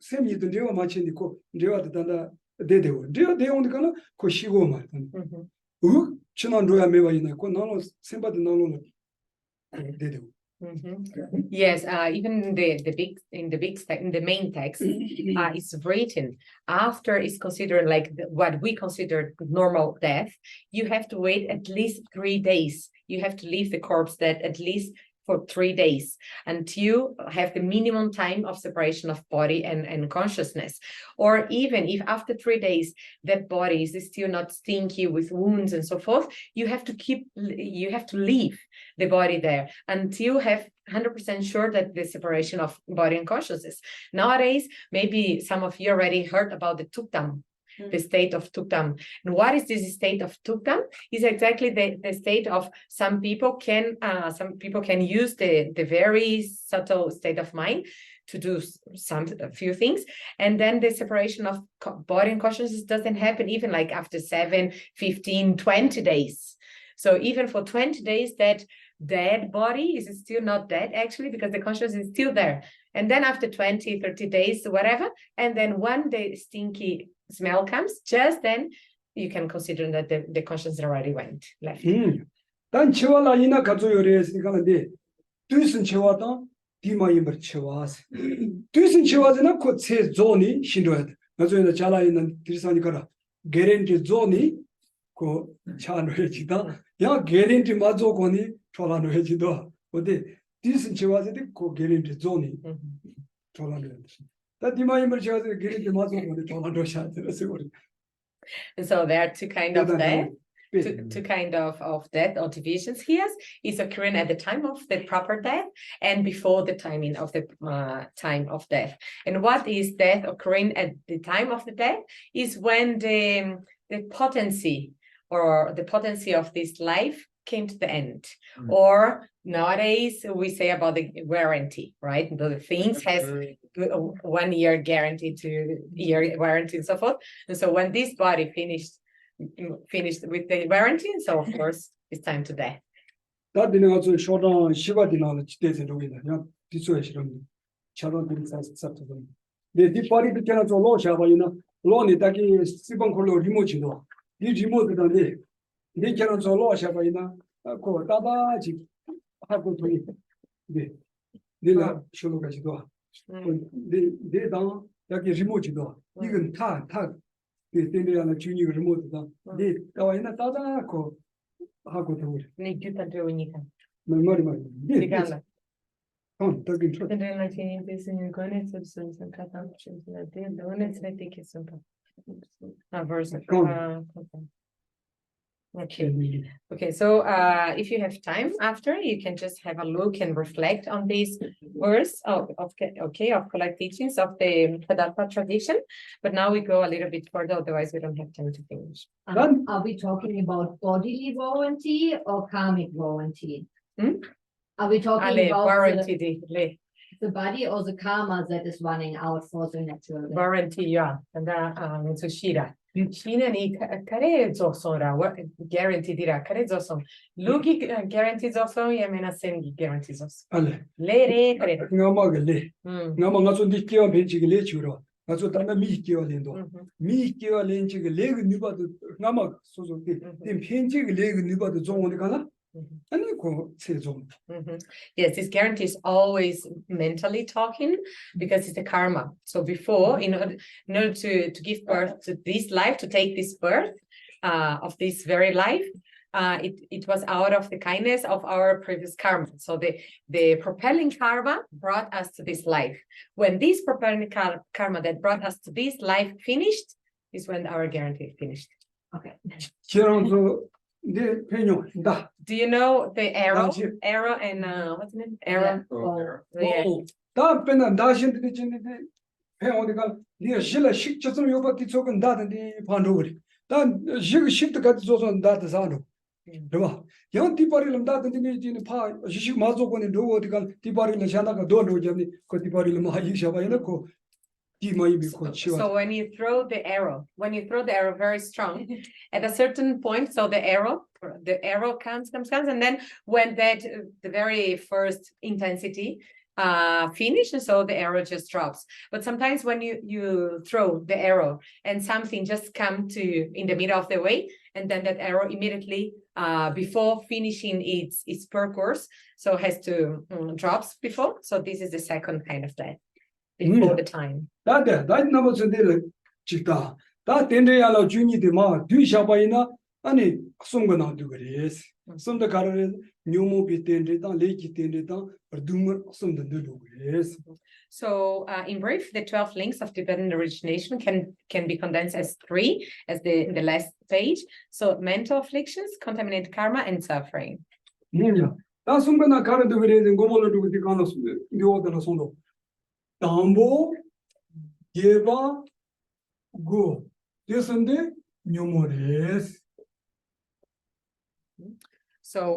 셈이든 내가 마치니고 내가 단다 대대고 내가 대용니까는 그 시고 말든 지난 로야 매바이나 그 나노 셈바드 나노는 대대고. Yes, even in the main text, it's written after is considered like what we consider normal death. You have to wait at least 3 days. You have to leave the corpse dead at least for 3 days until have the minimum time of separation of body and consciousness. Or even if after 3 days that body is still not stinky with wounds and so forth, you have to leave the body there until you have 100% sure that the separation of body and consciousness. Nowadays, maybe some of you already heard about the tuktam, the state of tuktam. And what is this state of tuktam? Is exactly the state of some people can use the very subtle state of mind to do a few things, and then the separation of body and consciousness doesn't happen even like after 7, 15, 20 days. So even for 20 days, that dead body is still not dead actually, because the consciousness is still there. And then after 20, 30 days, whatever, and then one day stinky smell comes, just then you can consider that the consciousness already left. 단 치와라이나 가조요레스니까는데 뒤슨 치와다 디마이버 치와스. 뒤슨 치와즈나 코체 존이 신도야. 가조요나 잘라이는 디르사니까라 게렌티 존이 그 차노해지다. 야 게렌티 맞고니 초라노해지도. 근데 뒤슨 치와즈데 그 게렌티 존이 초라노해. 다 디마이버 치와즈 게렌티 맞고니 초라노샤드르스. So there are two kind of death. Two kind of death or divisions here is occurring at the time of the proper death and before the timing of the time of death. And what is death occurring at the time of the death is when the potency of this life came to the end. Or nowadays we say about the warranty, right? The things has 1 year guarantee, 2 year warranty and so forth. And so when this body finished with the warranty, so of course it's time to die. 다 되는 쇼던 시바디나는 지대에서 놓이다. 야 뒤쪽에 실은 차론 드리사스 sab도. 네 디파리 비켜나 좀 로샤바이나 로니 딱이 시번 콜로 리모지도. 이 리모드다네. 네 캐나 좀 로샤바이나 그 따바지 하고 도이. 네. 네라 쇼로가지도. 네당 여기 리모지도. 이건 다 데데라나 주니가 리모트다. 네 가와이나 따다고 하고 도이. Ne più tanto unica. 말이. Ligala. talking true. Okay, so if you have time after, you can just have a look and reflect on this verse of collect teachings of the Padalpa tradition. But now we go a little bit further, otherwise we don't have time to finish. Are we talking about bodily warranty or karmic warranty? Are we talking about warranty, the body or the karma that is running out for the natural death? warranty, yeah. And so Shira. Shina ni kare zosora, guarantee dira kare zosom. Lugi guarantees also, Yamena sengi guarantees also. Ale. Le kare. Ngamagale. Ngamanga ndi kiwa benchi le churo. Ngaso tanda mi kiwa lendo. Mi kiwa lenchi le nibado ngama soso tim penchi le nibado zongo kana. Yes, this guarantee is always mentally talking because it's the karma. So before, in order to give birth to this life, to take this birth of this very life, it was out of the kindness of our previous karma. So the propelling karma brought us to this life. When this propelling karma that brought us to this life finished, is when our guarantee finished. Okay. Do you know the arrow? Arrow and what's the name? Arrow. Yeah. So when you throw the arrow very strong, at a certain point, so the arrow comes, and then when that the very first intensity finishes, so the arrow just drops. But sometimes when you throw the arrow and something just come to in the middle of the way, and then that arrow immediately before finishing its course, so has to drops before. So this is the second kind of death. Before the time. That number chita. That Tendriala Juni de Ma, do Shabaina, and Sungana do it. Some the color Numo be tended on Lake tended on, or Doomer, some the do it. So in brief, the 12 links of dependent origination can be condensed as 3, as the last page. So mental afflictions, contaminated karma, and suffering. Yeah. That's Sungana current do it in Gomolo do the kind of the order of Sondo. Tambo, Geva, go. This Sunday, numerous. So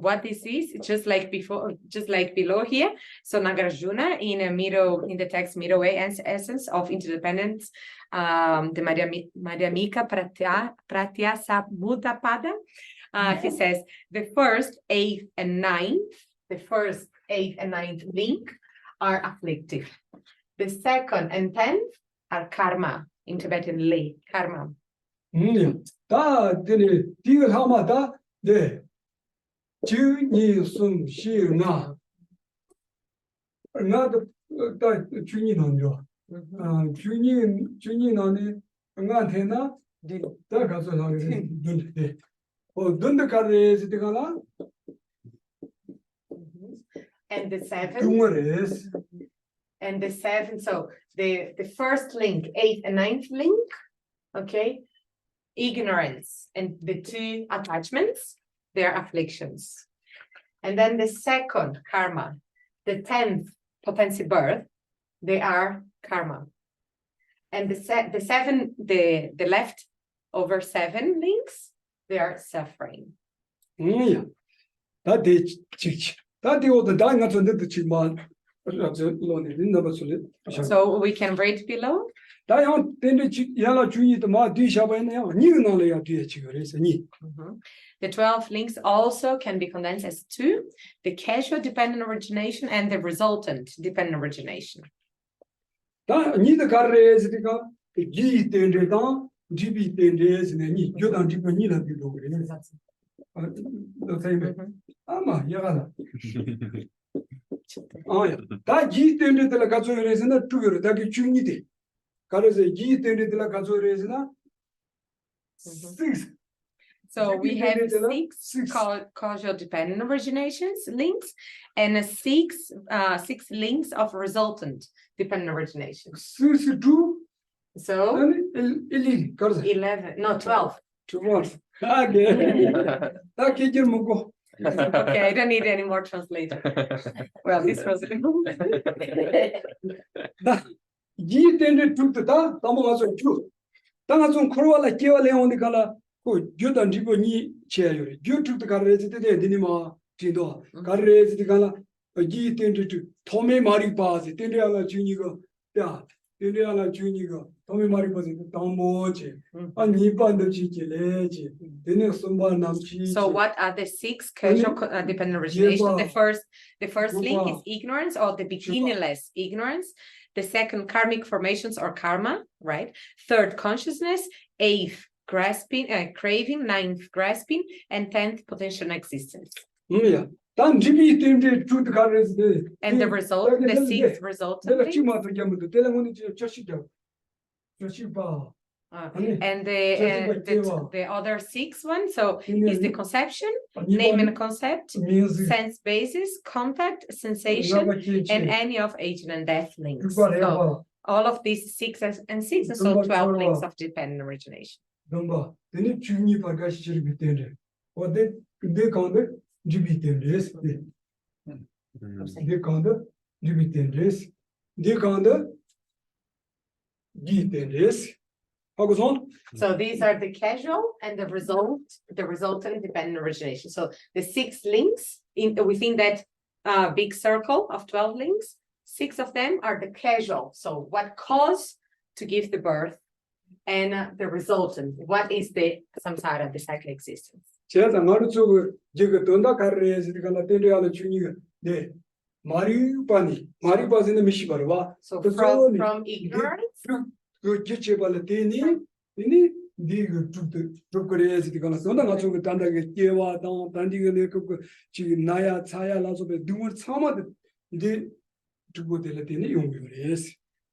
what this is, just like before, just like below here. So Nagarjuna in the text middle way essence of interdependence, the Madhyamika Pratyasa Buddhapada. He says the first, 8th, and 9th, the first, 8th, and 9th link are afflictive. The 2nd and 10th are karma, in Tibetan lay, karma. Da did deal hamada de Juni Sum Shi Na. Another Juni on you. Juni Nani, Angantena, that has a long day. Oh, Dundakar is the Gala. And the 7th. And the 7th, so the first link, 8th and 9th link, okay, ignorance, and the 2 attachments, they're afflictions. And then the 2nd karma, the 10th potency birth, they are karma. And the 7, the left over 7 links, they are suffering. Yeah, that is that the dying at the Chiman. So we can read below. The 12 links also can be condensed as 2, the casual dependent origination and the resultant dependent origination. Oh, yeah. That G tended the Lagazo Resina to that unity. Colors a G tended the Lagazo Resina 6. So we have Six. six causal dependent originations links and six links of resultant dependent originations. 62 So and 11 11, no 12. 12 Okay, I don't need any more translator. Well, this was Yi tende truth da tamo gaso ju tanga son khorwala kewale on kala ko judan dibo ni cheyore ju truth karre te dini ma tindo karre te kala yi tende tu thome mari pass tende ala juni go ya tende ala juni go thome mari pass tambo che ani pando chi chele che dene somba nam chi. So what are the six causal dependent originations? The first link is ignorance or the beginningless ignorance. The second, karmic formations or karma, right? Third, consciousness. Eighth, grasping, craving. Ninth, grasping, and 10th, potential existence. Yeah. Dan jibi tende truth karre te. And the result, the sixth result. Dela chima to jamu dela ngoni choshi da. Choshi ba. And the other six ones, so is the conception, name and concept, sense basis, contact, sensation, and any of aging and death links. So all of these 6 and 6, and so 12 links of dependent origination. Dumba, then juni pagashi chiri bitende. Or they conda jubitendes. They conda jubitendes. They conda gitendes. So these are the causal and the resultant dependent origination. So the 6 links within that big circle of 12 links, 6 of them are the causal. So what caused to give the birth, and the resultant, what is the samsara, the cycle existence. So from ignorance.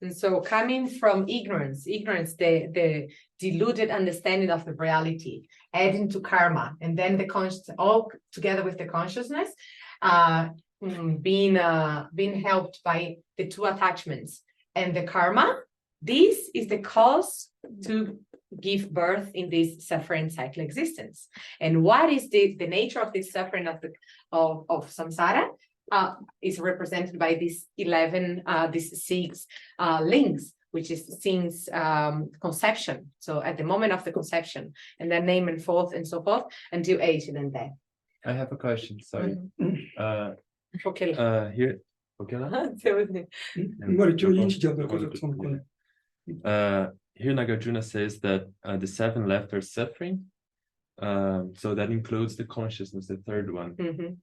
And so coming from ignorance, the deluded understanding of the reality, adding to karma, and then the conscious, all together with the consciousness, being helped by the 2 attachments and the karma. This is the cause to give birth in this suffering cycle existence. And what is the nature of this suffering of samsara? Is represented by these 11, these 6 links, which is since conception. So at the moment of the conception, and then name and forth and so forth until aging and death. I have a question. Sorry. Here. Here Nagarjuna says that the 7 left are suffering. So that includes the consciousness, the third one.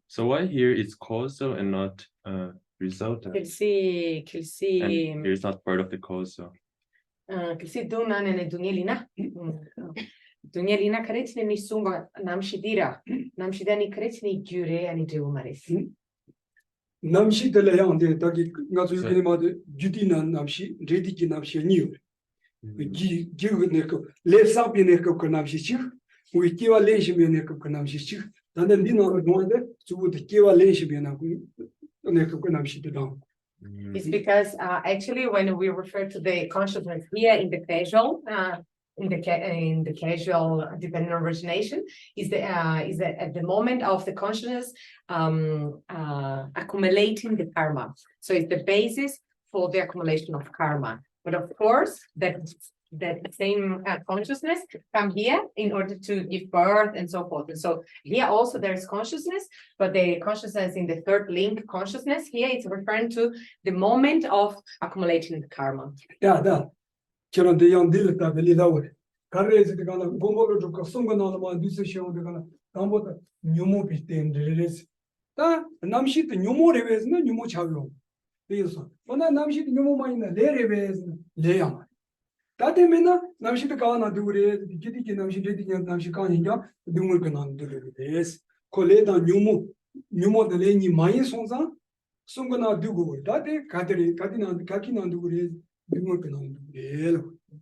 So why here it's causal and not resultant? And here it's not part of the causal. Dunyelina karetsni ni sunga namshidira namshidani karetsni gyure ani deumaris. Namshi de la yande taki ngazu yukini made judina namshi rediki namshi niu. Gi neko le sapi neko namshi chik. We kiwa lenshi be neko namshi chik. And then dino noide to the kiwa lenshi be neko namshi de dong. It's because actually when we refer to the consciousness here in the causal in the causal dependent origination is that at the moment of the consciousness accumulating the karma. So it's the basis for the accumulation of karma. But of course that same consciousness come here in order to give birth and so forth. And so here also there is consciousness, but the consciousness in the third link consciousness here it's referring to the moment of accumulating the karma. Yeah, that. Children the young deal that believe that way. Carres the kind of gombo to Songanama decision the kind of Gambota Numo Pitin release. That Namshi the Numo reves no Numo Chavio. This one Namshi Numo in the reves Leam. That Mena Namshi the Kana do it, the Kitty Namshi dating and Namshi Kanya, the Murkanan do this. Coleda Numo the Leni Maya Sonza, Songana do that Kateri Katina do it, the Murkanan.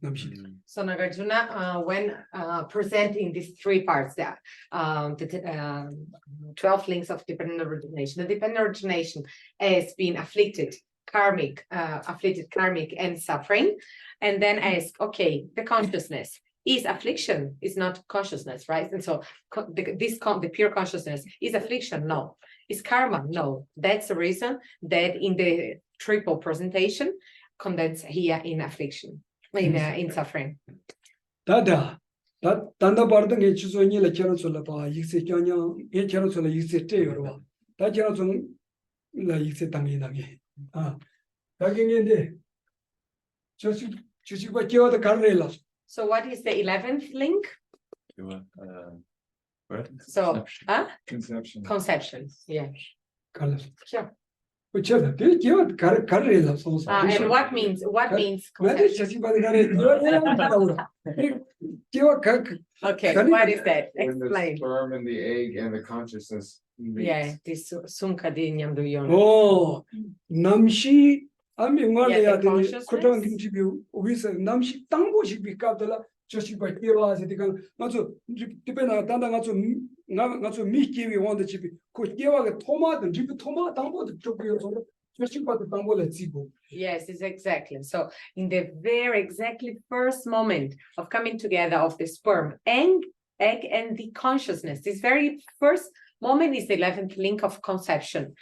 남시. So Nagarjuna, when presenting these three parts, the 12 links of dependent origination, the dependent origination as being afflicted, karmic, and suffering, and then ask, okay, the consciousness is affliction, is not consciousness, right? And so the pure consciousness is affliction, no. Is karma, no. That's the reason that in the triple presentation condensed here in affliction. In suffering. Dada, tanda bardo nge chuzo ni la chana chola pa yikse chanya e chana chola yikse te yorwa. Ta chana chola la yikse tangi nage. Ah, tangi ngende. Chuchi ba kiwa da karrela. So what is the 11th link? What? So, Conception. Yeah. Karla. Sure. Uchela, te kiwa karrela. And what means conception? Okay, what is that? When the Explain. sperm and the egg and the consciousness meet. Yeah, this sunka di nyamduyon. Oh, namshi ami ngale ya de consciousness. kotang contribute with namshi tangbo shi bi kapdala joshi ba kiwa se dikan ngaso dipena tanda ngaso mi kiwi wanda chibi ko kiwa ga toma de jibi toma tangbo de chokyo so joshi ba de tangbo la zibo. Yes, it's exactly. So in the very exactly first moment of coming together of the sperm and egg and the consciousness, this very first moment is the 11th link of conception.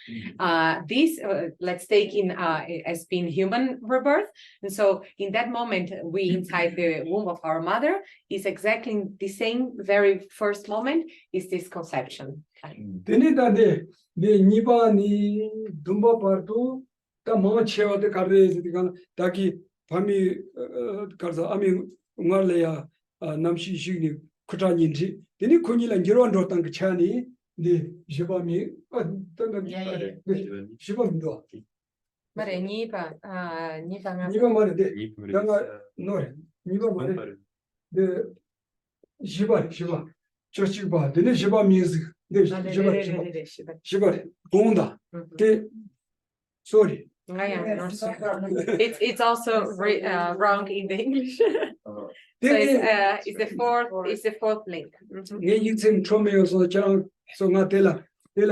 This let's take in as being human rebirth. And so in that moment, we inside the womb of our mother is exactly the same very first moment is this conception. Deni dade ne niba ni dumba parto ta ma chewa de karre se dikan taki phami karza ami ngale ya namshi shigni kutani ndi deni khoni la ngiro ndo tang chani 네 시범이 시범도 Mare nipa 니가 말인데 내가 노래 니가 말에 네 시범 저 시범 네 시범 means 네 시범 공다 네 sorry it's also wrong in the English. So it's the fourth link. 네 인생 처음에서 저랑 소가 될라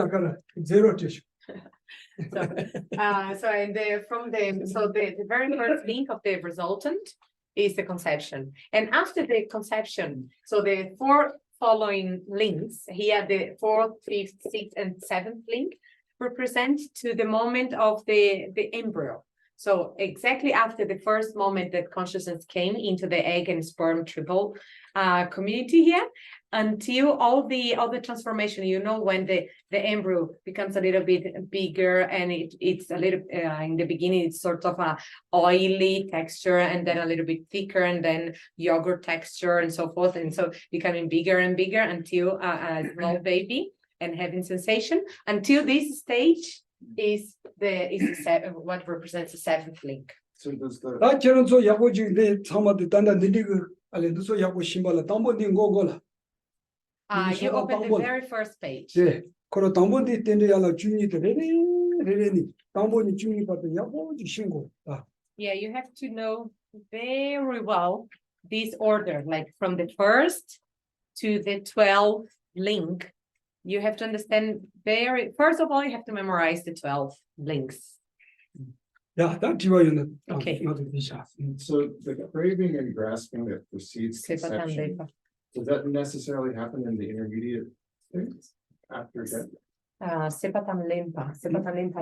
가라 제로 티슈. So the very first link of the resultant is the conception, and after the conception, so the four following links here, the 4th, 5th, 6th, and 7th link represent to the moment of the embryo. So exactly after the first moment that consciousness came into the egg and sperm triple community here, until all the transformation, when the embryo becomes a little bit bigger and it's a little in the beginning it's sort of a oily texture and then a little bit thicker and then yogurt texture and so forth, and so becoming bigger and bigger until a small baby and having sensation, until this stage is what represents the 7th link. So does the 저는 저 야고 중에 참아도 단단 느리고 알레도 저 야고 신발을 담보는 거고라. You open the very first page. 네, 그러 담보는 때문에 야라 중이들 레레니 담보는 중이 받은 야고 신고. Yeah, you have to know very well this order, like from the 1st to the 12th link. You have to understand first of all, you have to memorize the 12 links. 야, 딱 좋아요. Okay. so the craving and grasping that precedes conception, does that necessarily happen in the intermediate things after death? Sepatam lempa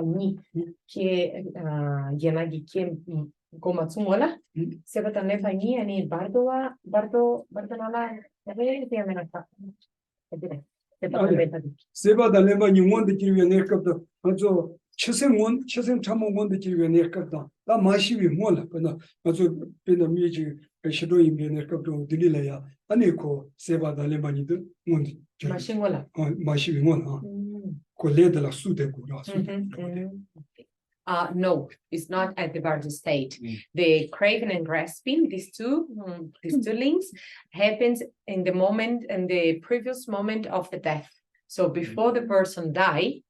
ni che yenagi kiem goma tsumola. Sepatam lempa ni ani bardonala tiamenata. 세바 달레바 니몬데 기르에 내kap다. 아주 최생원 참원데 기르에 내kap다. 나 마시비 몰라. 그나 아주 베나 미지 시도이 내kap도 들리려야. 아니고 세바 달레바니들 뭔데. 마싱몰라. 마시비 몰라. 콜레들라 수데고. No, it's not at the birth state. The craving and grasping, these two links, happens in the moment, in the previous moment of the death. So before the person die,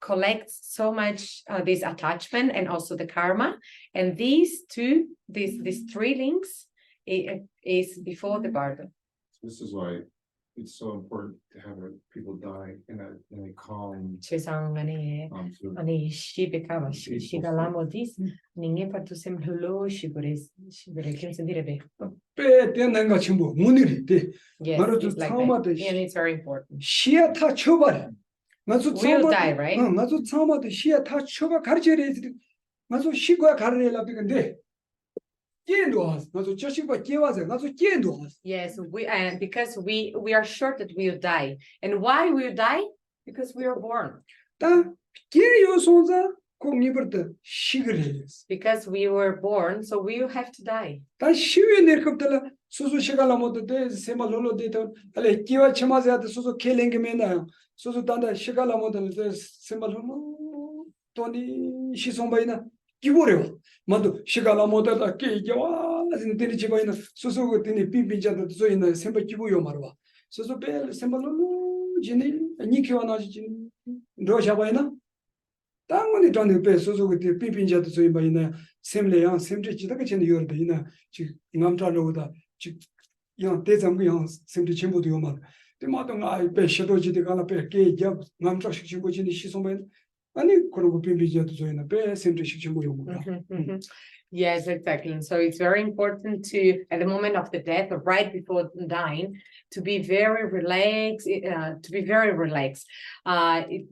collects so much this attachment and also the karma, and these 3 links is before the birth. This is why it's so important to have people die in a calm, 세상에 sort of 아니 시베카와 시갈라모디스 ninguém pode sempre loxi por isso quem se dire bem. 빼내가 전부 문일이 돼. Yes, 말아도 it's like 처음하다 that. And it's very important. 시야 다 쳐버려. 맞아 We'll die, right? 맞아 처음하다 시야 다 쳐봐 가르쳐야 돼. 맞아 시고야 가르쳐야 되는데. Yes, because we are sure that we'll die. And why we'll die? Because we are born. Because we were born, so we will have to die. Mando shigala modala ke yawa tini chibaina susu tini pimpinja zo ina semba kibuyo marwa susu be semba lulu jini nikyo na jini ro shabaina tangoni tande be susu ke pimpinja zo ina semle yang semje jida ke chen yor de ina chi ngamtra loda chi yang te zamgu yang semje chenbu de yomar de madong ai be shido jide gala be ke ya ngamtra shik chenbu jini shisomba Yes, exactly. And so it's very important to, at the moment of the death or right before dying, to be very relaxed, It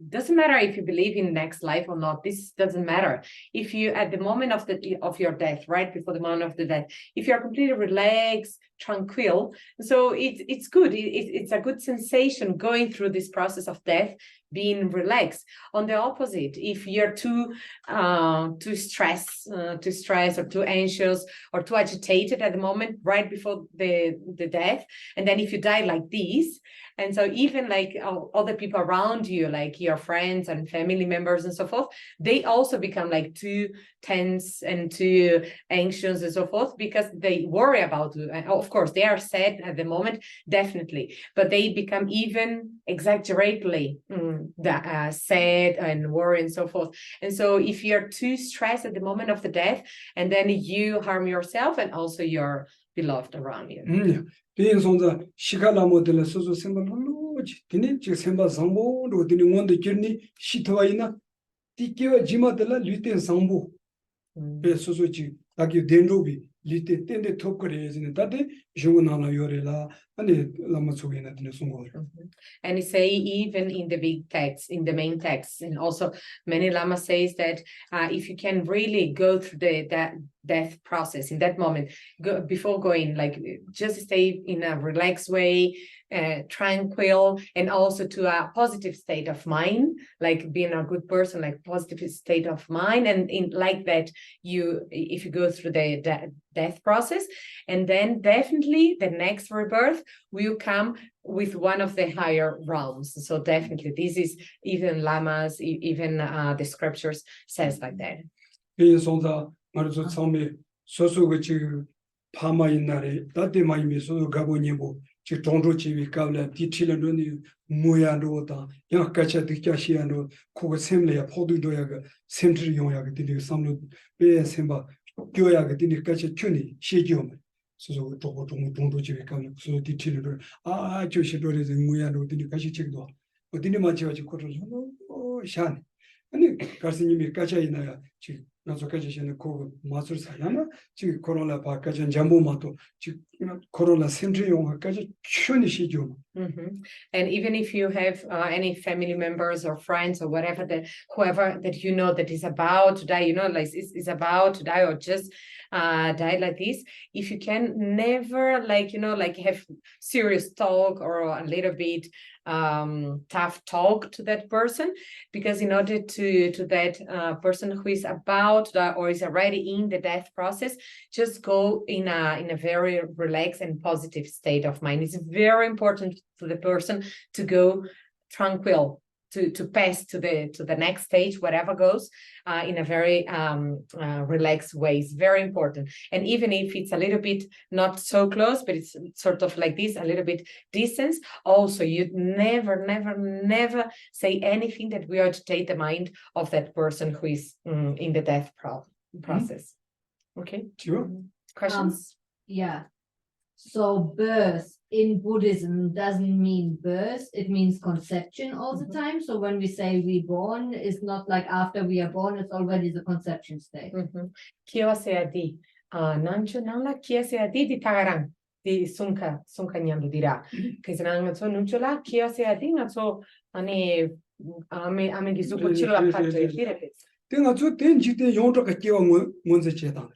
doesn't matter if you believe in next life or not. This doesn't matter. If you, at the moment of your death, right before the moment of the death, if you're completely relaxed, tranquil, so it's good. It's a good sensation going through this process of death, being relaxed. On the opposite, if you're too stressed or too anxious or too agitated at the moment right before the death, and then if you die like this, and so even like other people around you, like your friends and family members and so forth, they also become like too tense and too anxious and so forth because they worry about you. And of course, they are sad at the moment, definitely, but they become even exaggeratedly sad and worry and so forth. And so if you're too stressed at the moment of the death, and then you harm yourself and also your beloved around you. Being on the Shikala model, so simple, Tini, Semba Zambo, or Tini won the journey, Shitoina, Tikio Jima de la Lutin Zambo, Besoji, like you Dendobi, Lite, then the top careers in the Tade, Jonana Yorela, and the Lamatsuina in the Sungo. And it say even in the big text, in the main text, and also many Lama says that if you can really go through that death process in that moment, before going, like just stay in a relaxed way, tranquil, and also to a positive state of mind, like being a good person, like positive state of mind, and in like that, if you go through the death process, and then definitely the next rebirth will come with one of the higher realms. So definitely this is even lamas, even the scriptures says like that. So And even if you have any family members or friends or whatever, whoever that you know that is about to die, like is about to die or just died like this, if you can never like have serious talk or a little bit tough talk to that person, because in order to that person who is about to die or is already in the death process, just go in a very relaxed and positive state of mind. It's very important for the person to go tranquil, to pass to the next stage, whatever goes, in a very relaxed way. It's very important. And even if it's a little bit not so close, but it's sort of like this, a little bit distance, also you'd never say anything that will agitate the mind of that person who is in the death process. Okay? Sure. Questions? Yeah. So birth in Buddhism doesn't mean birth, it means conception all the time. So when we say reborn, it's not like after we are born, it's already the conception state. Kio seadi, nancho nangla kia seadi di tagarang, di sunka nyamdu dira. Kasi nang so nunchola kio seadi ngaso ane ame gisuko chilo apate dire. Tenga so ten jite yonto ka kiwa ngonze chetang.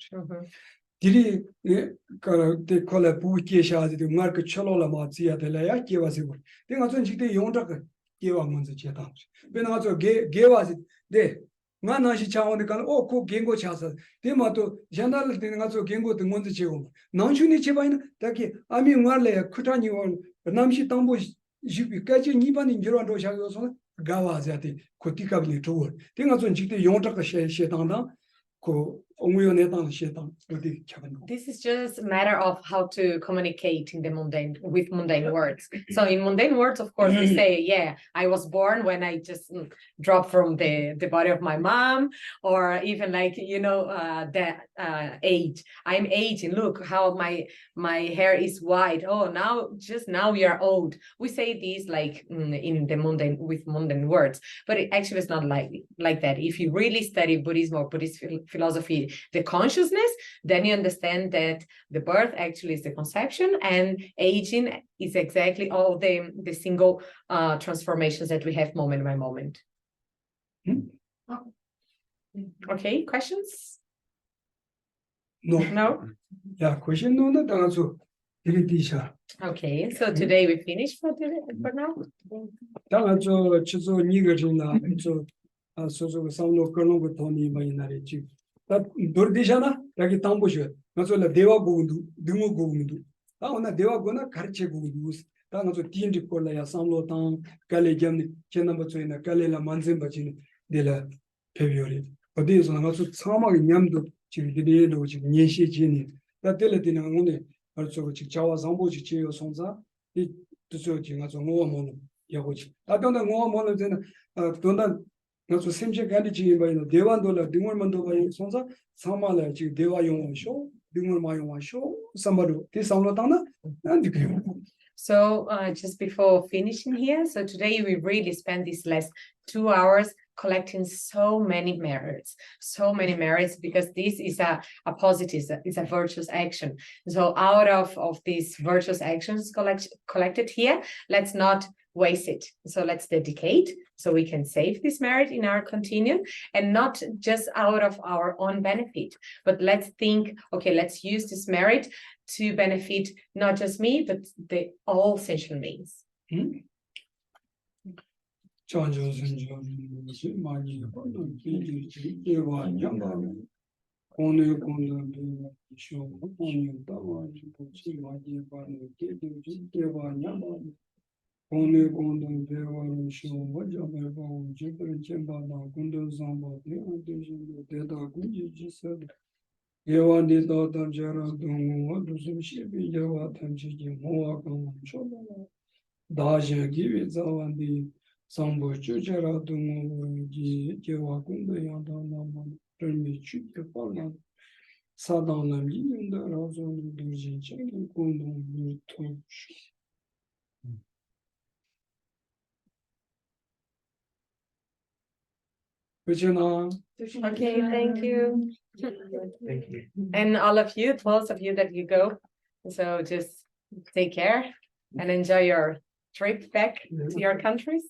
Diri te kola pu kiesha de mark cholo la ma zia de la ya kiwa sibur. Tenga so jite yonto ka kiwa ngonze chetang. Bena so gewa de nga na shi chawo de kan o ko gengo chasa. Te ma to jandal de nga so gengo de ngonze chego. Nanshuni chebaina taki ami ngarle khutani won namshi tambo jibi kaji nibani njiro ndo shago so gawa zati kotikabli to. Tenga so jite yonto ka she tangda ko This is just a matter of how to communicate in the mundane words. So in mundane words, of course, we say, yeah, I was born when I just dropped from the body of my mom, or even like, that age. I'm aging. Look how my hair is white. Oh, now we are old. We say these like in the mundane words, but it actually is not like that. If you really study Buddhism or Buddhist philosophy, the consciousness, then you understand that the birth actually is the conception, and aging is exactly all the single transformations that we have moment by moment. Okay, questions? No? Yeah, question no, no, answer. Okay, so today we finished for now. Dordishana, Raki Tambusha, Nasola Deva Gundu, Dumu Gundu. Tauna Deva Guna, Karche Gundus, Tanaso Tinti Polaya, Samlo Town, Kale Jamni, Chenamatuina, Kalela Manzimbachin de la Peviori. But this one also Sama Yamdu, Chivido, Nishi Chini, that Teletina Mune, also Chichawa Sambo Chichio Sonza, it to searching as a more mono, Yahuch. I don't know more mono than 나서 심지어 간디지 바이노 대완도라 등월만도 바이 손사 사마라 지 대와 용쇼 등월 마용쇼 삼바로 디상로다나 난디케. So just before finishing here, so today we really spent these last 2 hours collecting so many merits, because this is a positive, it's a virtuous action. So out of these virtuous actions collected here, let's not waste it. So let's dedicate so we can save this merit in our continuum, and not just out of our own benefit, but let's think, okay, let's use this merit to benefit not just me, but the all sentient beings. Only Gondon Devan show what you have on Jupiter Chemba, Gundon Zamba, Deda Guji just said. Yawan did not have Jara Dung, what does she be Yawa Tamchi, Moa Shola? Daja give it Zawandi, Sambo Chujara Dung, Yawa Gunda Yadana, Permi Chupana, Sadan, and the Razon Duji, Checking Gundon, you Okay, thank you. Thank you. And all of you, most of you that you go. So just take care and enjoy your trip back to your countries.